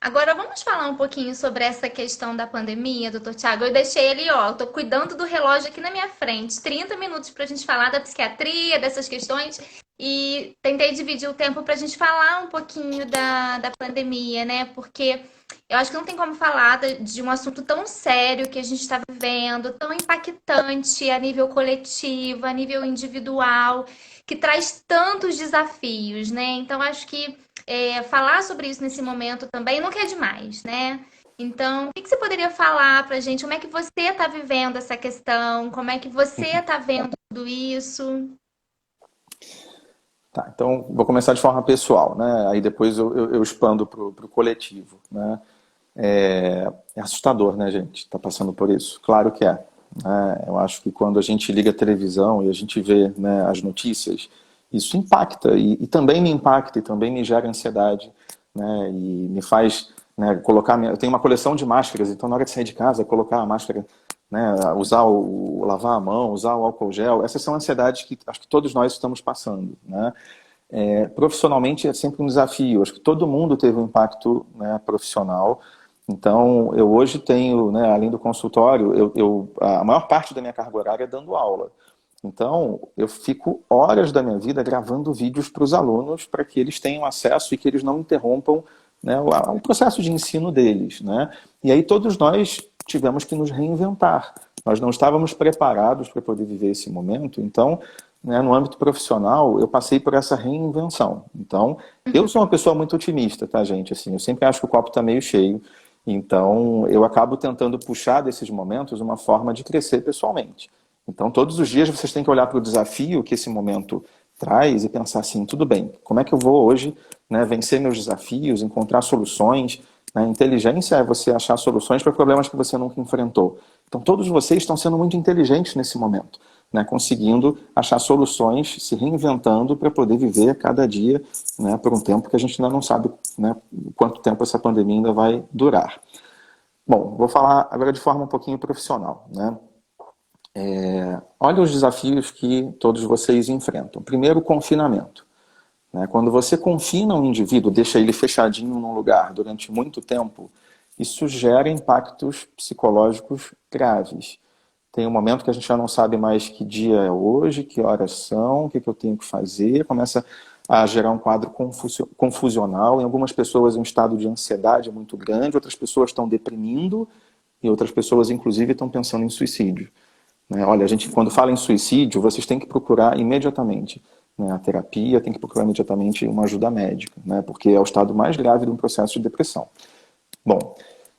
agora vamos falar um pouquinho sobre essa questão da pandemia, doutor Tiago. Eu deixei ele, ó, eu tô cuidando do relógio aqui na minha frente, 30 minutos para a gente falar da psiquiatria, dessas questões, e tentei dividir o tempo para a gente falar um pouquinho da pandemia, né? Porque eu acho que não tem como falar de um assunto tão sério que a gente está vivendo, tão impactante a nível coletivo, a nível individual, que traz tantos desafios, né? Então, acho que falar sobre isso nesse momento também nunca é demais, né? Então, o que você poderia falar pra gente? Como é que você está vivendo essa questão? Como é que você está vendo tudo isso? Tá, então vou começar de forma pessoal, né? Aí depois eu expando para o coletivo, né? É assustador, né, gente? Tá passando por isso? Claro que é. Né? Eu acho que quando a gente liga a televisão e a gente vê, né, as notícias, isso impacta e também me impacta e também me gera ansiedade, né? E me faz, né, colocar. Eu tenho uma coleção de máscaras, então na hora de sair de casa, colocar a máscara, né, usar lavar a mão, usar o álcool gel, essas são ansiedades que acho que todos nós estamos passando, né? Profissionalmente é sempre um desafio. Acho que todo mundo teve um impacto, né, profissional. Então, eu hoje tenho, né, além do consultório, a maior parte da minha carga horária é dando aula. Então, eu fico horas da minha vida gravando vídeos para os alunos para que eles tenham acesso e que eles não interrompam, né, o processo de ensino deles. Né? E aí todos nós tivemos que nos reinventar. Nós não estávamos preparados para poder viver esse momento, então, né, no âmbito profissional, eu passei por essa reinvenção. Então, eu sou uma pessoa muito otimista, tá, gente? Assim, eu sempre acho que o copo está meio cheio. Então, eu acabo tentando puxar desses momentos uma forma de crescer pessoalmente. Então, todos os dias vocês têm que olhar para o desafio que esse momento traz e pensar assim, tudo bem, como é que eu vou hoje, né, vencer meus desafios, encontrar soluções, né? Inteligência é você achar soluções para problemas que você nunca enfrentou. Então, todos vocês estão sendo muito inteligentes nesse momento, né, conseguindo achar soluções, se reinventando para poder viver cada dia, né, por um tempo que a gente ainda não sabe, né, quanto tempo essa pandemia ainda vai durar. Bom, vou falar agora de forma um pouquinho profissional. Né? Olha os desafios que todos vocês enfrentam. Primeiro, o confinamento. Né? Quando você confina um indivíduo, deixa ele fechadinho num lugar durante muito tempo, isso gera impactos psicológicos graves. Tem um momento que a gente já não sabe mais que dia é hoje, que horas são, o que eu tenho que fazer, começa a gerar um quadro confusional. Em algumas pessoas, um estado de ansiedade muito grande, outras pessoas estão deprimindo e outras pessoas, inclusive, estão pensando em suicídio. Né? Olha, a gente, quando fala em suicídio, vocês têm que procurar imediatamente, né, a terapia, tem que procurar imediatamente uma ajuda médica, né, porque é o estado mais grave de um processo de depressão. Bom,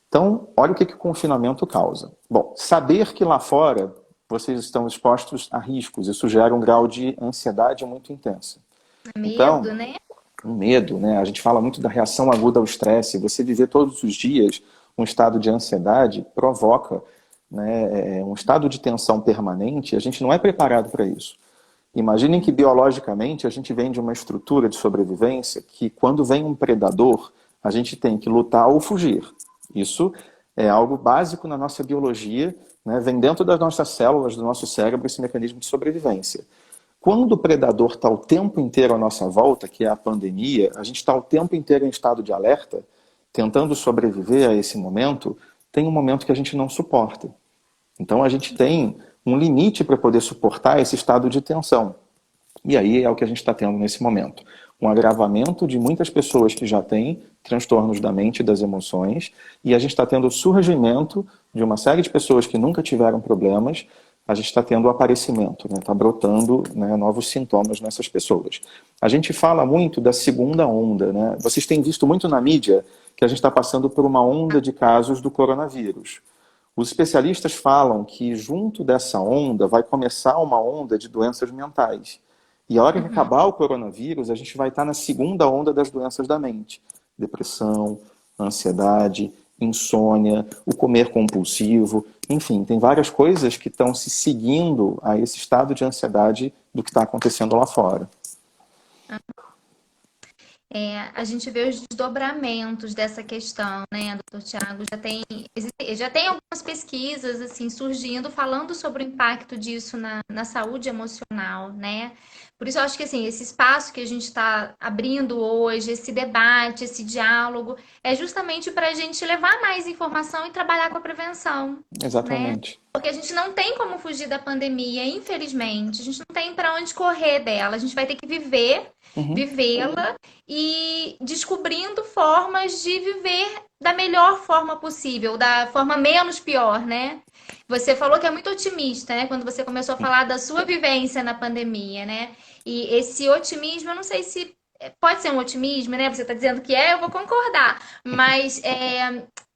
então, olha o que o confinamento causa. Bom, saber que lá fora vocês estão expostos a riscos, isso gera um grau de ansiedade muito intensa. Então, Medo, né? um medo, né? A gente fala muito da reação aguda ao estresse. Você viver todos os dias um estado de ansiedade provoca, né, um estado de tensão permanente. A gente não é preparado para isso. Imaginem que biologicamente a gente vem de uma estrutura de sobrevivência que quando vem um predador, a gente tem que lutar ou fugir. Isso é algo básico na nossa biologia, né? Vem dentro das nossas células, do nosso cérebro, esse mecanismo de sobrevivência. Quando o predador está o tempo inteiro à nossa volta, que é a pandemia, a gente está o tempo inteiro em estado de alerta, tentando sobreviver a esse momento, tem um momento que a gente não suporta. Então a gente tem um limite para poder suportar esse estado de tensão. E aí é o que a gente está tendo nesse momento. Um agravamento de muitas pessoas que já têm transtornos da mente e das emoções, e a gente está tendo o surgimento de uma série de pessoas que nunca tiveram problemas, a gente está tendo o aparecimento, está brotando, né, novos sintomas nessas pessoas. A gente fala muito da segunda onda, né? Vocês têm visto muito na mídia que a gente está passando por uma onda de casos do coronavírus. Os especialistas falam que junto dessa onda vai começar uma onda de doenças mentais. E a hora que acabar o coronavírus, a gente vai estar na segunda onda das doenças da mente. Depressão, ansiedade, insônia, o comer compulsivo, enfim, tem várias coisas que estão se seguindo a esse estado de ansiedade do que está acontecendo lá fora. A gente vê os desdobramentos dessa questão, né, doutor Tiago? Já tem algumas pesquisas assim surgindo falando sobre o impacto disso na saúde emocional, né? Por isso eu acho que assim, esse espaço que a gente está abrindo hoje, esse debate, esse diálogo, é justamente para a gente levar mais informação e trabalhar com a prevenção, né? Exatamente. Porque a gente não tem como fugir da pandemia, infelizmente. A gente não tem para onde correr dela. A gente vai ter que vivê-la e descobrindo formas de viver da melhor forma possível, da forma menos pior, né? Você falou que é muito otimista, né? Quando você começou a falar da sua vivência na pandemia, né? E esse otimismo, eu não sei se pode ser um otimismo, né? Você está dizendo que eu vou concordar, mas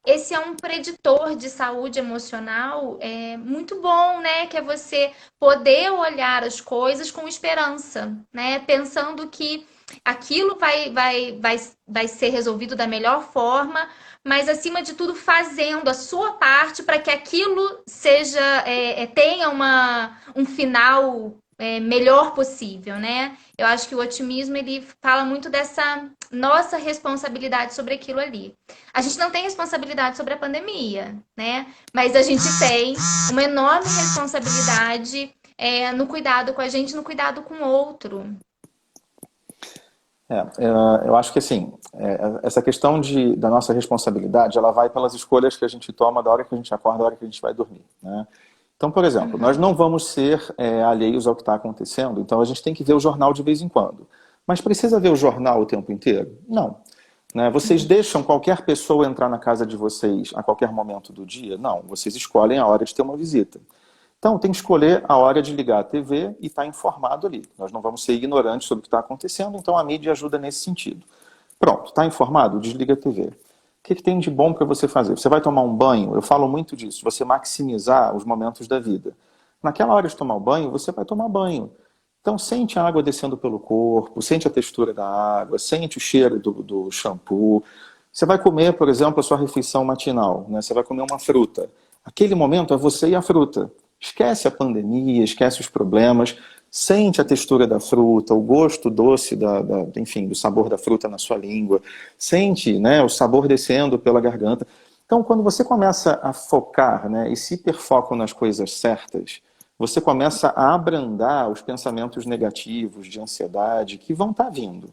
esse é um preditor de saúde emocional muito bom, né? Que é você poder olhar as coisas com esperança, né? Pensando que aquilo vai ser resolvido da melhor forma, mas acima de tudo fazendo a sua parte para que aquilo tenha um final melhor possível, né? Eu acho que o otimismo ele fala muito dessa nossa responsabilidade sobre aquilo ali. A gente não tem responsabilidade sobre a pandemia, né? Mas a gente tem uma enorme responsabilidade no cuidado com a gente, no cuidado com o outro. Eu acho que assim, essa questão da nossa responsabilidade, ela vai pelas escolhas que a gente toma da hora que a gente acorda, da hora que a gente vai dormir, né? Então, por exemplo, nós não vamos ser alheios ao que está acontecendo, então a gente tem que ver o jornal de vez em quando. Mas precisa ver o jornal o tempo inteiro? Não. Né? Vocês deixam qualquer pessoa entrar na casa de vocês a qualquer momento do dia? Não. Vocês escolhem a hora de ter uma visita. Então, tem que escolher a hora de ligar a TV e estar informado ali. Nós não vamos ser ignorantes sobre o que está acontecendo, então a mídia ajuda nesse sentido. Pronto, está informado? Desliga a TV. O que tem de bom para você fazer? Você vai tomar um banho? Eu falo muito disso, você maximizar os momentos da vida. Naquela hora de tomar o banho, você vai tomar banho. Então, sente a água descendo pelo corpo, sente a textura da água, sente o cheiro do shampoo. Você vai comer, por exemplo, a sua refeição matinal, né? Você vai comer uma fruta. Aquele momento é você e a fruta. Esquece a pandemia, esquece os problemas, sente a textura da fruta, o gosto doce, enfim, do sabor da fruta na sua língua, sente, né, o sabor descendo pela garganta. Então, quando você começa a focar, né, esse hiperfoco nas coisas certas, você começa a abrandar os pensamentos negativos, de ansiedade, que vão estar vindo.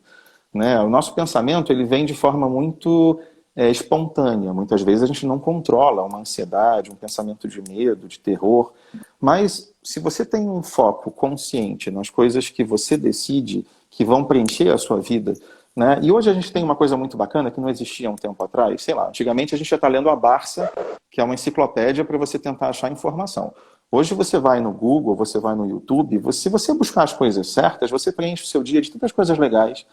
Né? O nosso pensamento ele vem de forma muito espontânea. Muitas vezes a gente não controla uma ansiedade, um pensamento de medo, de terror. Mas se você tem um foco consciente nas coisas que você decide, que vão preencher a sua vida, né? E hoje a gente tem uma coisa muito bacana que não existia um tempo atrás. Sei lá, antigamente a gente já está lendo a Barça, que é uma enciclopédia para você tentar achar informação. Hoje você vai no Google, você vai no YouTube, se você buscar as coisas certas, você preenche o seu dia de tantas coisas legais.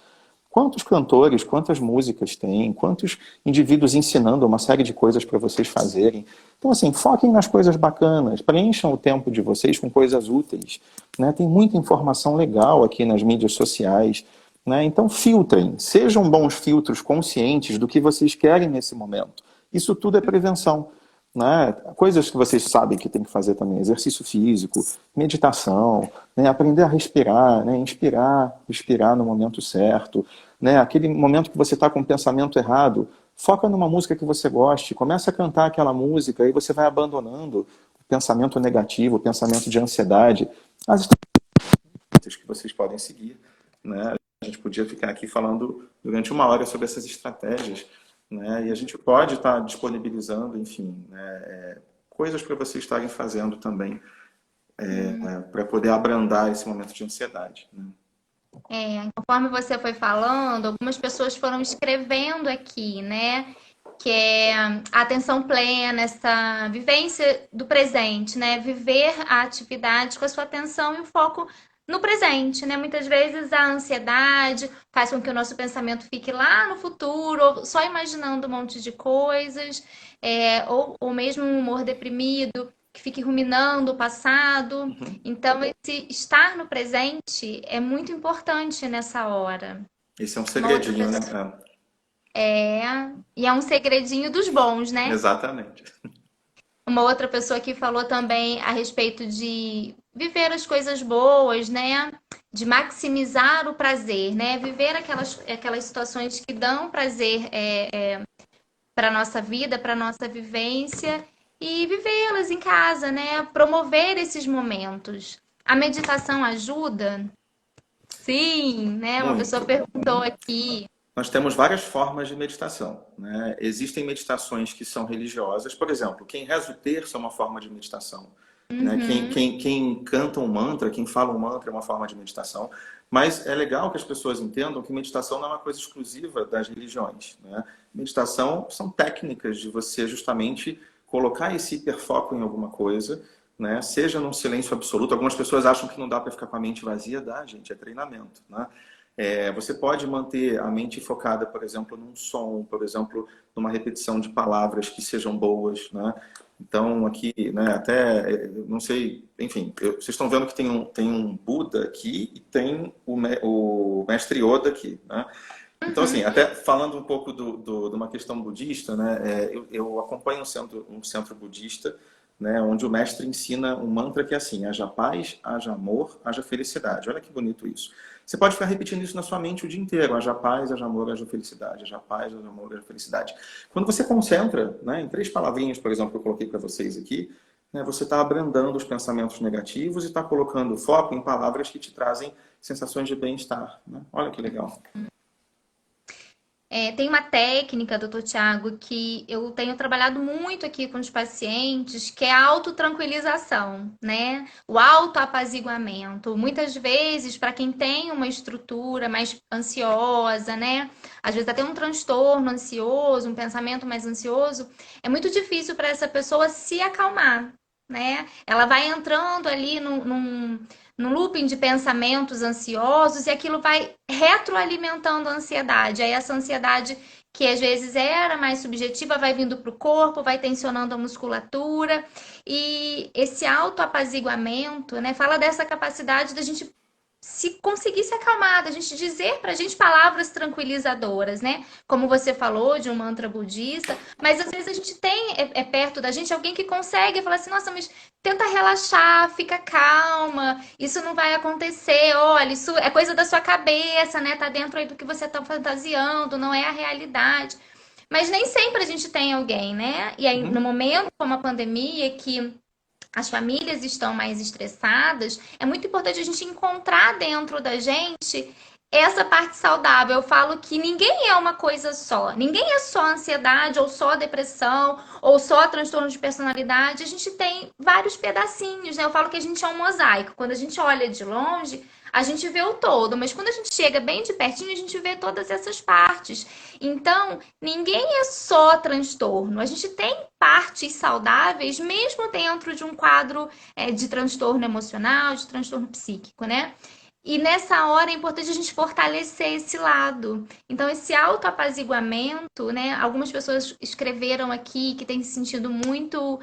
Quantos cantores, quantas músicas tem, quantos indivíduos ensinando uma série de coisas para vocês fazerem. Então, assim, foquem nas coisas bacanas, preencham o tempo de vocês com coisas úteis. Né? Tem muita informação legal aqui nas mídias sociais. Né? Então, filtrem, sejam bons filtros conscientes do que vocês querem nesse momento. Isso tudo é prevenção. Né? Coisas que vocês sabem que tem que fazer também, exercício físico, meditação, né? Aprender a respirar, né? Inspirar, expirar no momento certo, né? Aquele momento que você está com o pensamento errado, foca numa música que você goste, começa a cantar aquela música e você vai abandonando o pensamento negativo, o pensamento de ansiedade, as estratégias que vocês podem seguir, né? A gente podia ficar aqui falando durante uma hora sobre essas estratégias, né? E a gente pode estar disponibilizando, enfim, né, coisas para vocês estarem fazendo também, para poder abrandar esse momento de ansiedade, né? Conforme você foi falando, algumas pessoas foram escrevendo aqui, né? Que é a atenção plena, essa vivência do presente, né? Viver a atividade com a sua atenção e o foco no presente, né? Muitas vezes a ansiedade faz com que o nosso pensamento fique lá no futuro, ou só imaginando um monte de coisas, ou mesmo um humor deprimido, que fique ruminando o passado. Uhum. Então, esse estar no presente é muito importante nessa hora. Esse é um Uma outra segredinho, né? pessoa. E é um segredinho dos bons, né? Exatamente. Uma outra pessoa que falou também a respeito de viver as coisas boas, né? De maximizar o prazer, né? Viver aquelas situações que dão prazer para a nossa vida, para a nossa vivência e vivê-las em casa, né? Promover esses momentos. A meditação ajuda? Sim, né? Uma pessoa Muito. perguntou aqui. Nós temos várias formas de meditação, né? Existem meditações que são religiosas, por exemplo, quem reza o terço é uma forma de meditação, né? Uhum. Quem canta um mantra, quem fala um mantra é uma forma de meditação, mas é legal que as pessoas entendam que meditação não é uma coisa exclusiva das religiões, né? Meditação são técnicas de você justamente colocar esse hiperfoco em alguma coisa, né? Seja num silêncio absoluto. Algumas pessoas acham que não dá para ficar com a mente vazia, dá, gente, é treinamento, né? Você pode manter a mente focada, por exemplo, num som, por exemplo, numa repetição de palavras que sejam boas, né? Então, aqui, né, até, não sei, enfim, vocês estão vendo que tem um Buda aqui e tem o mestre Yoda aqui, né? Então, assim, Uhum. até falando um pouco de uma questão budista, né, eu acompanho um centro budista, né, onde o mestre ensina um mantra que é assim: haja paz, haja amor, haja felicidade. Olha que bonito isso. Você pode ficar repetindo isso na sua mente o dia inteiro: haja paz, haja amor, haja felicidade, haja paz, haja amor, haja felicidade. Quando você concentra, né, em 3 palavrinhas, por exemplo, que eu coloquei para vocês aqui, né, você está abrandando os pensamentos negativos e está colocando foco em palavras que te trazem sensações de bem-estar, né? Olha que legal. Tem uma técnica, doutor Tiago, que eu tenho trabalhado muito aqui com os pacientes, que é a autotranquilização, né? O autoapaziguamento. Muitas vezes, para quem tem uma estrutura mais ansiosa, né? Às vezes até um transtorno ansioso, um pensamento mais ansioso, é muito difícil para essa pessoa se acalmar, né? Ela vai entrando ali num looping de pensamentos ansiosos e aquilo vai retroalimentando a ansiedade. Aí essa ansiedade que às vezes era mais subjetiva vai vindo para o corpo, vai tensionando a musculatura e esse autoapaziguamento, né, fala dessa capacidade da gente se conseguir se acalmar, da gente dizer pra gente palavras tranquilizadoras, né? Como você falou de um mantra budista, mas às vezes a gente tem perto da gente alguém que consegue falar assim, nossa, mas tenta relaxar, fica calma, isso não vai acontecer, olha, isso é coisa da sua cabeça, né? Tá dentro aí do que você tá fantasiando, não é a realidade. Mas nem sempre a gente tem alguém, né? E aí, no Uhum. momento como a pandemia, que as famílias estão mais estressadas, é muito importante a gente encontrar dentro da gente essa parte saudável. Eu falo que ninguém é uma coisa só. Ninguém é só ansiedade, ou só depressão, ou só transtorno de personalidade. A gente tem vários pedacinhos, né? Eu falo que a gente é um mosaico. Quando a gente olha de longe, a gente vê o todo, mas quando a gente chega bem de pertinho, a gente vê todas essas partes. Então, ninguém é só transtorno. A gente tem partes saudáveis, mesmo dentro de um quadro de transtorno emocional, de transtorno psíquico, né? E nessa hora é importante a gente fortalecer esse lado. Então, esse autoapaziguamento, né? Algumas pessoas escreveram aqui que têm se sentido muito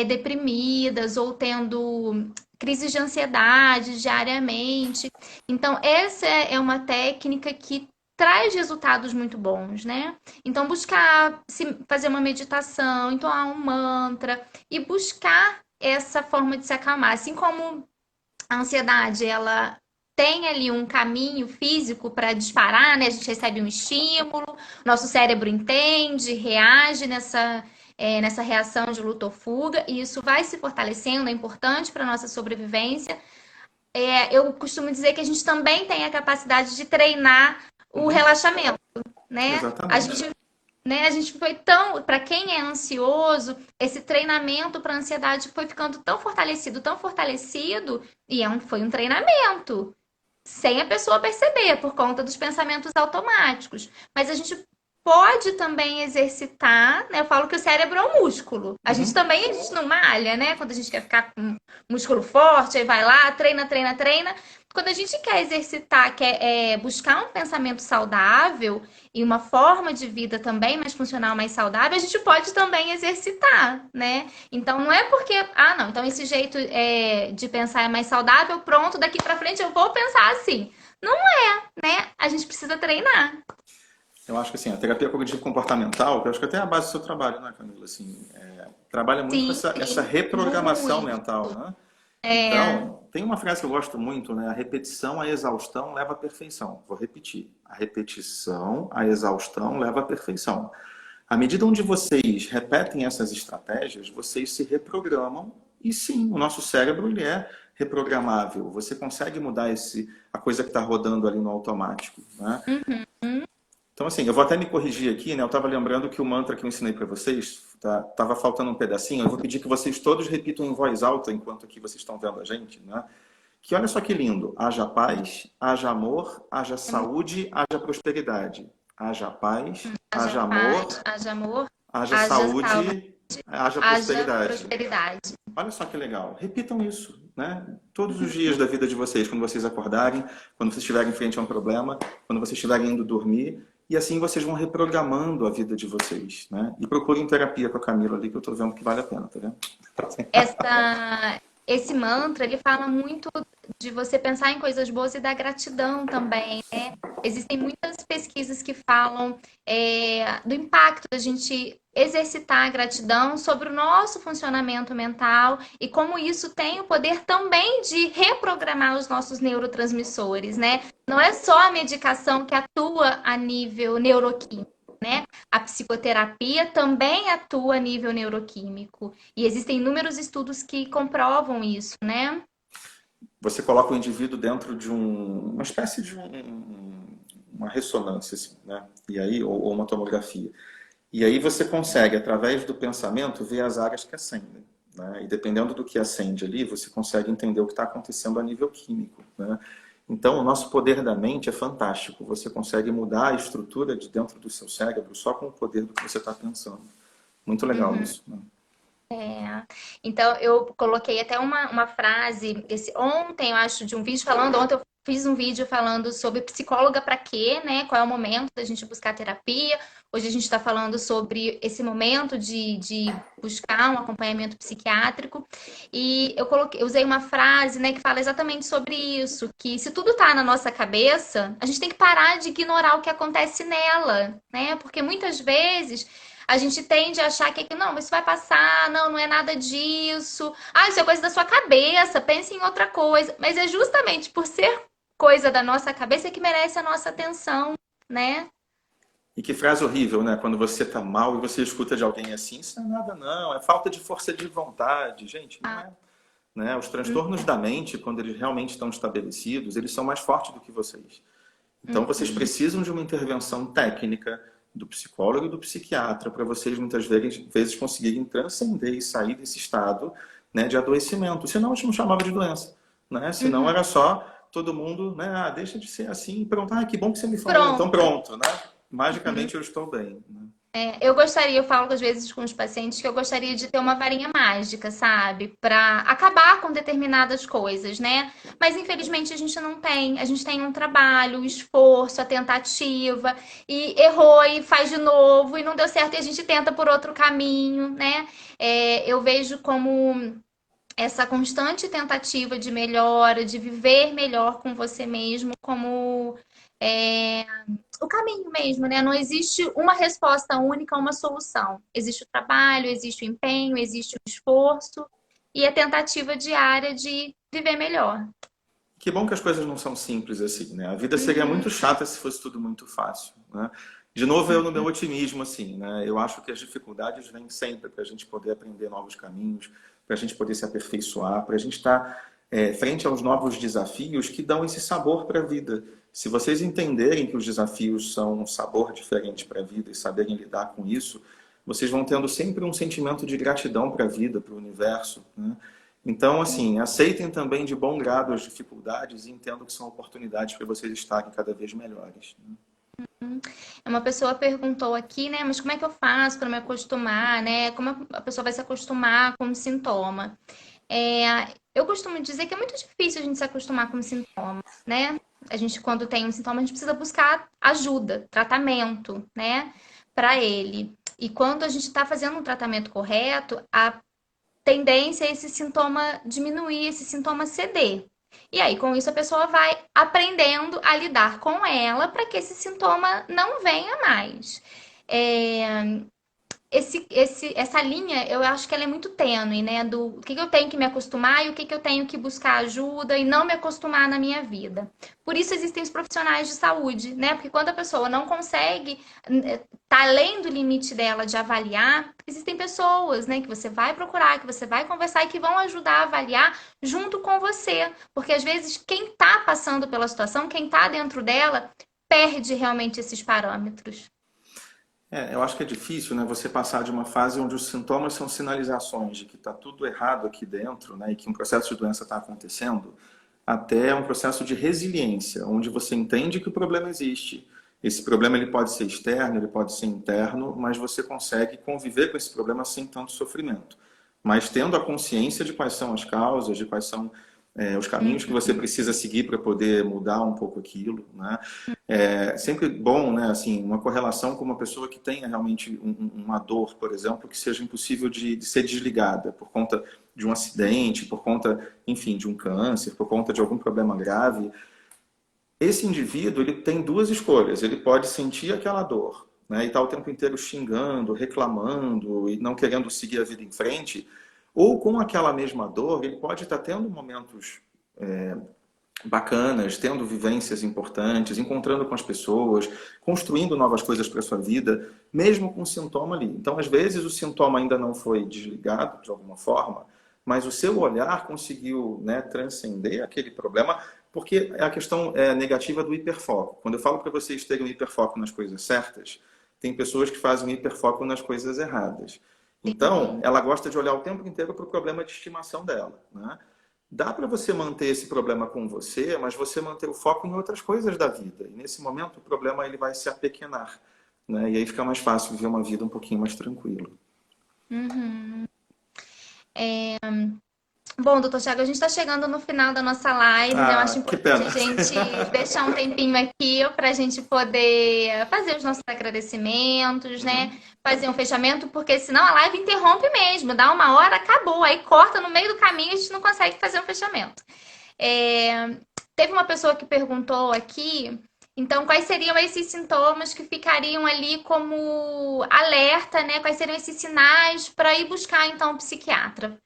deprimidas ou tendo crises de ansiedade diariamente. Então, essa é uma técnica que traz resultados muito bons, né? Então, buscar fazer uma meditação, entoar um mantra e buscar essa forma de se acalmar. Assim como a ansiedade, ela tem ali um caminho físico para disparar, né? A gente recebe um estímulo, nosso cérebro entende, reage nessa reação de luta ou fuga, e isso vai se fortalecendo, é importante para a nossa sobrevivência. Eu costumo dizer que a gente também tem a capacidade de treinar o Uhum. relaxamento, né? Exatamente. A gente foi tão, para quem é ansioso, esse treinamento para ansiedade foi ficando tão fortalecido, e foi um treinamento, sem a pessoa perceber, por conta dos pensamentos automáticos. Mas a gente pode também exercitar, né? Eu falo que o cérebro é um músculo. Uhum. A gente não malha, né? Quando a gente quer ficar com músculo forte, aí vai lá, treina. Quando a gente quer exercitar, quer buscar um pensamento saudável e uma forma de vida também mais funcional, mais saudável, a gente pode também exercitar, né? Então não é porque, não, então esse jeito de pensar é mais saudável, pronto, daqui pra frente eu vou pensar assim. Não é, né? A gente precisa treinar. Eu acho que assim, a terapia cognitivo comportamental, que eu acho que até é a base do seu trabalho, né, Camila? Assim, trabalha muito com Sim, essa reprogramação muito. mental, né? É, Então, tem uma frase que eu gosto muito, né? A repetição, a exaustão leva à perfeição. Vou repetir. A repetição, a exaustão leva à perfeição. À medida onde vocês repetem essas estratégias, vocês se reprogramam e sim, o nosso cérebro ele é reprogramável. Você consegue mudar a coisa que está rodando ali no automático, né? Então, assim, eu vou até me corrigir aqui, né? Eu estava lembrando que o mantra que eu ensinei para vocês, tava faltando um pedacinho. Eu vou pedir que vocês todos repitam em voz alta enquanto aqui vocês estão vendo a gente, né? Que olha só que lindo. Haja paz, haja amor, haja saúde, haja prosperidade. Haja paz, haja haja paz, amor, haja amor, haja haja saúde, saúde, haja haja prosperidade. prosperidade. Olha só que legal. Repitam isso, né? Todos os dias da vida de vocês, quando vocês acordarem, quando vocês estiverem em frente a um problema, quando vocês estiverem indo dormir, e assim vocês vão reprogramando a vida de vocês, né? E procurem terapia com a Camila ali, que eu tô vendo que vale a pena, tá vendo? Esse mantra, ele fala muito de você pensar em coisas boas e da gratidão também, né? Existem muitas pesquisas que falam do impacto da gente exercitar a gratidão sobre o nosso funcionamento mental e como isso tem o poder também de reprogramar os nossos neurotransmissores, né? Não é só a medicação que atua a nível neuroquímico, né? A psicoterapia também atua a nível neuroquímico. E existem inúmeros estudos que comprovam isso, né? Você coloca o indivíduo dentro de uma espécie de uma ressonância, assim, né? E aí, ou uma tomografia. E aí você consegue, através do pensamento, ver as áreas que acendem. Né? E dependendo do que acende ali, você consegue entender o que está acontecendo a nível químico. Né? Então, o nosso poder da mente é fantástico. Você consegue mudar a estrutura de dentro do seu cérebro só com o poder do que você está pensando. Muito legal isso. Né? Então, eu coloquei até uma frase, ontem, eu acho, de um vídeo falando, ontem eu fiz um vídeo falando sobre psicóloga para quê, né? Qual é o momento da gente buscar terapia. Hoje a gente está falando sobre esse momento de buscar um acompanhamento psiquiátrico. E eu usei uma frase, né, que fala exatamente sobre isso, que se tudo está na nossa cabeça, a gente tem que parar de ignorar o que acontece nela, né? Porque muitas vezes a gente tende a achar que não, isso vai passar, não é nada disso. Isso é coisa da sua cabeça, pense em outra coisa. Mas é justamente por ser coisa da nossa cabeça que merece a nossa atenção, né? E que frase horrível, né? Quando você está mal e você escuta de alguém assim, isso não é nada não, é falta de força de vontade. Gente, não é. Né? Os transtornos da mente, quando eles realmente estão estabelecidos, eles são mais fortes do que vocês. Então, vocês precisam de uma intervenção técnica do psicólogo e do psiquiatra para vocês, muitas vezes, conseguirem transcender e sair desse estado, né, de adoecimento. Senão, a gente não chamava de doença. Né? Senão, era só todo mundo, né, deixa de ser assim, pronto. Que bom que você me falou. Então, Pronto. pronto. Né? Magicamente, eu estou bem. Né? Eu falo às vezes com os pacientes que eu gostaria de ter uma varinha mágica, sabe? Para acabar com determinadas coisas, né? Mas infelizmente a gente não tem. A gente tem um trabalho, o esforço, a tentativa, e errou e faz de novo, e não deu certo, e a gente tenta por outro caminho, né? Eu vejo como essa constante tentativa de melhora, de viver melhor com você mesmo, como é, o caminho mesmo, né? Não existe uma resposta única, uma solução. Existe o trabalho, existe o empenho, existe o esforço e a tentativa diária de viver melhor. Que bom que as coisas não são simples assim, né? A vida seria muito chata se fosse tudo muito fácil, né? De novo, eu no meu otimismo, assim, né? Eu acho que as dificuldades vêm sempre para a gente poder aprender novos caminhos, para a gente poder se aperfeiçoar, para a gente estar frente aos novos desafios que dão esse sabor para a vida. Se vocês entenderem que os desafios são um sabor diferente para a vida e saberem lidar com isso, vocês vão tendo sempre um sentimento de gratidão para a vida, para o universo, né? Então, assim, aceitem também de bom grado as dificuldades e entendam que são oportunidades para vocês estarem cada vez melhores, né? Uma pessoa perguntou aqui, né? Mas como é que eu faço para me acostumar, né? Como a pessoa vai se acostumar com o sintoma? Eu costumo dizer que é muito difícil a gente se acostumar com o sintoma, né? A gente, quando tem um sintoma, a gente precisa buscar ajuda, tratamento, né? Para ele. E quando a gente está fazendo um tratamento correto, a tendência é esse sintoma diminuir, esse sintoma ceder. E aí, com isso, a pessoa vai aprendendo a lidar com ela para que esse sintoma não venha mais. É, essa linha, eu acho que ela é muito tênue, né? Do que eu tenho que me acostumar e o que eu tenho que buscar ajuda e não me acostumar na minha vida. Por isso existem os profissionais de saúde, né? Porque quando a pessoa não consegue, tá além do limite dela de avaliar, existem pessoas, né, que você vai procurar, que você vai conversar e que vão ajudar a avaliar junto com você. Porque às vezes quem tá passando pela situação, quem tá dentro dela, perde realmente esses parâmetros. Eu acho que é difícil, né, você passar de uma fase onde os sintomas são sinalizações de que está tudo errado aqui dentro, né, e que um processo de doença está acontecendo, até um processo de resiliência, onde você entende que o problema existe. Esse problema ele pode ser externo, ele pode ser interno, mas você consegue conviver com esse problema sem tanto sofrimento. Mas tendo a consciência de quais são as causas, de quais são os caminhos que você precisa seguir para poder mudar um pouco aquilo, né? É sempre bom, né, assim, uma correlação com uma pessoa que tenha realmente uma dor, por exemplo, que seja impossível de ser desligada por conta de um acidente, por conta, enfim, de um câncer, por conta de algum problema grave. Esse indivíduo, ele tem duas escolhas. Ele pode sentir aquela dor, né, e estar o tempo inteiro xingando, reclamando e não querendo seguir a vida em frente, ou com aquela mesma dor, ele pode estar tendo momentos bacanas, tendo vivências importantes, encontrando com as pessoas, construindo novas coisas para a sua vida, mesmo com o sintoma ali. Então, às vezes, o sintoma ainda não foi desligado de alguma forma, mas o seu olhar conseguiu, né, transcender aquele problema, porque é a questão negativa do hiperfoco. Quando eu falo para vocês terem um hiperfoco nas coisas certas, tem pessoas que fazem um hiperfoco nas coisas erradas. Então, ela gosta de olhar o tempo inteiro para o problema de estimação dela, né? Dá para você manter esse problema com você, mas você manter o foco em outras coisas da vida. E nesse momento o problema ele vai se apequenar, né? E aí fica mais fácil viver uma vida um pouquinho mais tranquila. Uhum. Bom, doutor Thiago, a gente está chegando no final da nossa live, né? Eu acho Ah, que importante pena. a gente deixar um tempinho aqui para a gente poder fazer os nossos agradecimentos, né? Fazer um fechamento, porque senão a live interrompe mesmo, dá uma hora, acabou, aí corta no meio do caminho e a gente não consegue fazer um fechamento. Teve uma pessoa que perguntou aqui, então, quais seriam esses sintomas que ficariam ali como alerta, né? Quais seriam esses sinais para ir buscar, então, um psiquiatra?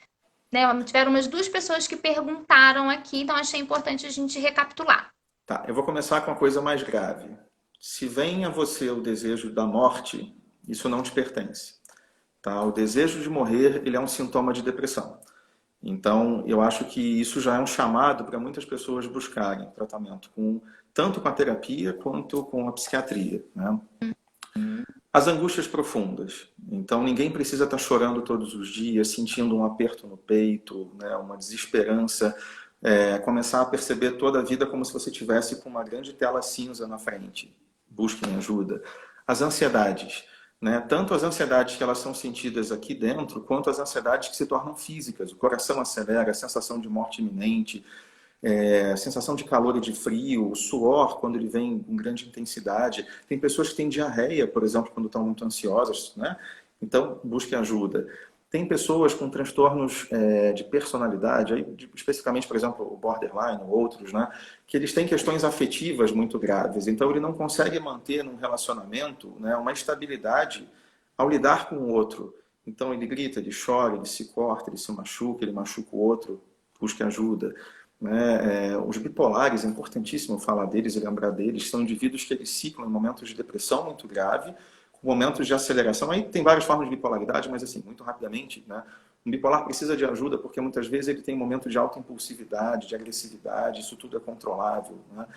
Né? Tiveram umas duas pessoas que perguntaram aqui, então achei importante a gente recapitular. Tá, eu vou começar com a coisa mais grave. Se vem a você o desejo da morte, isso não te pertence. Tá? O desejo de morrer, ele é um sintoma de depressão. Então, eu acho que isso já é um chamado para muitas pessoas buscarem tratamento, tanto com a terapia quanto com a psiquiatria, né? As angústias profundas. Então, ninguém precisa estar chorando todos os dias, sentindo um aperto no peito, né, uma desesperança, começar a perceber toda a vida como se você tivesse com uma grande tela cinza na frente. Busquem ajuda. As ansiedades. Né? Tanto as ansiedades que elas são sentidas aqui dentro, quanto as ansiedades que se tornam físicas. O coração acelera, a sensação de morte iminente, a sensação de calor e de frio, o suor quando ele vem com grande intensidade. Tem pessoas que têm diarreia, por exemplo, quando estão muito ansiosas, né? Então, busquem ajuda. Tem pessoas com transtornos de personalidade, especificamente, por exemplo, o borderline ou outros, né? Que eles têm questões afetivas muito graves. Então, ele não consegue manter num relacionamento, né, uma estabilidade ao lidar com o outro. Então, ele grita, ele chora, ele se corta, ele se machuca, ele machuca o outro. Busque ajuda. né? Os bipolares, é importantíssimo falar deles e lembrar deles, são indivíduos que eles ciclam em momentos de depressão muito grave, com momentos de aceleração. Aí tem várias formas de bipolaridade, mas assim, muito rapidamente, né? Um bipolar precisa de ajuda porque muitas vezes ele tem momentos de alta impulsividade, de agressividade, isso tudo é controlável, né?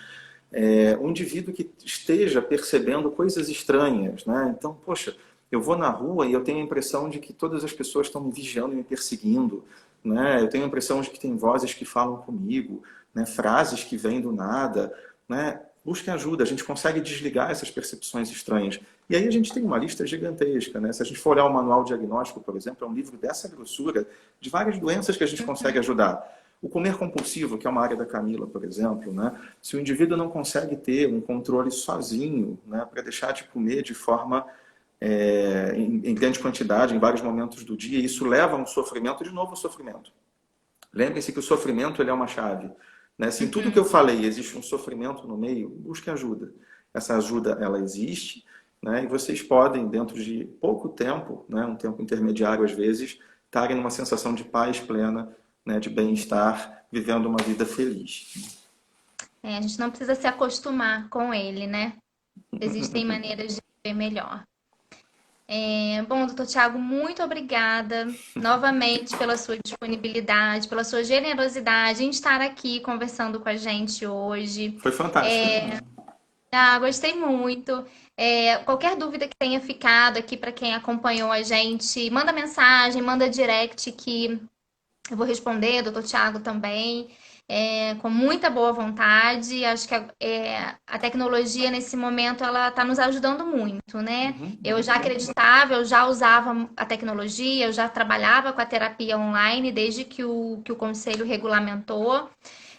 Um indivíduo que esteja percebendo coisas estranhas, né? Então, poxa, eu vou na rua e eu tenho a impressão de que todas as pessoas estão me vigiando e me perseguindo, né? Eu tenho a impressão de que tem vozes que falam comigo, né? Frases que vêm do nada, né? Busque ajuda, a gente consegue desligar essas percepções estranhas. E aí a gente tem uma lista gigantesca, né? Se a gente for olhar o manual diagnóstico, por exemplo, é um livro dessa grossura de várias doenças que a gente consegue ajudar. O comer compulsivo, que é uma área da Camila, por exemplo, né? Se o indivíduo não consegue ter um controle sozinho, né, para deixar de comer de forma em grande quantidade, em vários momentos do dia, isso leva a um sofrimento, de novo sofrimento. Lembre-se que o sofrimento ele é uma chave, né? Se em tudo que eu falei existe um sofrimento no meio, busque ajuda. Essa ajuda, ela existe, né? E vocês podem, dentro de pouco tempo, né, um tempo intermediário às vezes, estarem numa sensação de paz plena, né, de bem-estar, vivendo uma vida feliz. A gente não precisa se acostumar com ele, né? Existem maneiras de viver melhor. Bom, doutor Tiago, muito obrigada novamente pela sua disponibilidade, pela sua generosidade em estar aqui conversando com a gente hoje. Foi fantástico. Gostei muito. Qualquer dúvida que tenha ficado aqui para quem acompanhou a gente, manda mensagem, manda direct que eu vou responder, doutor Tiago também, com muita boa vontade. Acho que a tecnologia, nesse momento, ela está nos ajudando muito, né? Eu já acreditava, eu já usava a tecnologia, eu já trabalhava com a terapia online desde que o Conselho regulamentou.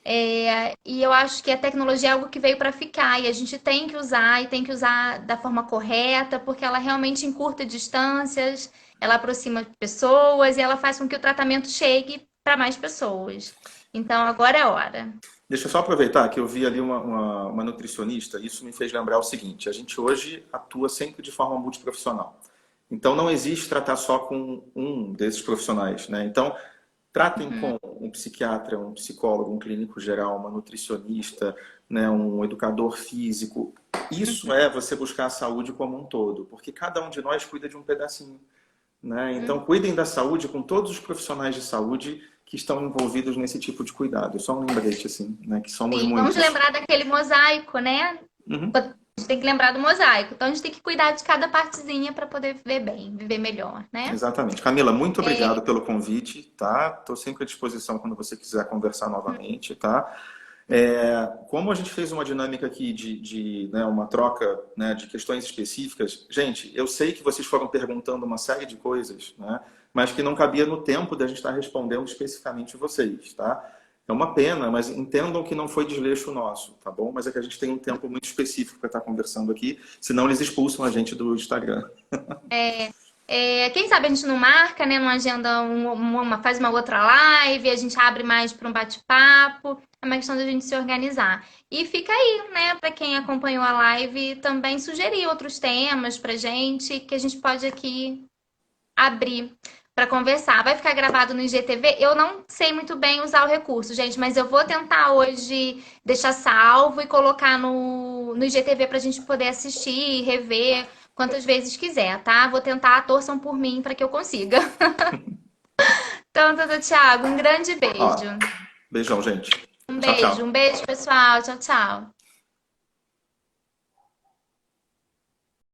E eu acho que a tecnologia é algo que veio para ficar e a gente tem que usar e tem que usar da forma correta, porque ela realmente encurta distâncias, ela aproxima pessoas e ela faz com que o tratamento chegue para mais pessoas. Então agora é a hora. Deixa eu só aproveitar que eu vi ali uma nutricionista, isso me fez lembrar o seguinte, a gente hoje atua sempre de forma multiprofissional. Então não existe tratar só com um desses profissionais, né? Então, tratem com um psiquiatra, um psicólogo, um clínico geral, uma nutricionista, né, um educador físico. Isso é você buscar a saúde como um todo, porque cada um de nós cuida de um pedacinho, né? Então, cuidem da saúde com todos os profissionais de saúde que estão envolvidos nesse tipo de cuidado. Só um lembrete, assim, né, que somos Sim, muitos. vamos lembrar daquele mosaico, né? A gente tem que lembrar do mosaico. Então a gente tem que cuidar de cada partezinha para poder viver bem, viver melhor, né? Exatamente. Camila, muito obrigado pelo convite, tá? Estou sempre à disposição quando você quiser conversar novamente, tá? Como a gente fez uma dinâmica aqui né, uma troca, né, de questões específicas, gente, eu sei que vocês foram perguntando uma série de coisas, né, mas que não cabia no tempo da gente estar respondendo especificamente vocês, tá? É uma pena, mas entendam que não foi desleixo nosso, tá bom? Mas é que a gente tem um tempo muito específico para estar conversando aqui, senão eles expulsam a gente do Instagram. Quem sabe a gente não marca, né? Não agenda faz uma outra live, a gente abre mais para um bate-papo. É uma questão da gente se organizar. E fica aí, né? Para quem acompanhou a live, também sugerir outros temas pra gente, que a gente pode aqui abrir para conversar. Vai ficar gravado no IGTV. Eu não sei muito bem usar o recurso, gente, mas eu vou tentar hoje deixar salvo e colocar no IGTV para a gente poder assistir, rever quantas vezes quiser, tá? Vou tentar, torçam por mim para que eu consiga. Então, doutor Thiago, um grande beijo. Beijão, gente. Um Tchau, tchau. beijo, pessoal. Tchau, tchau.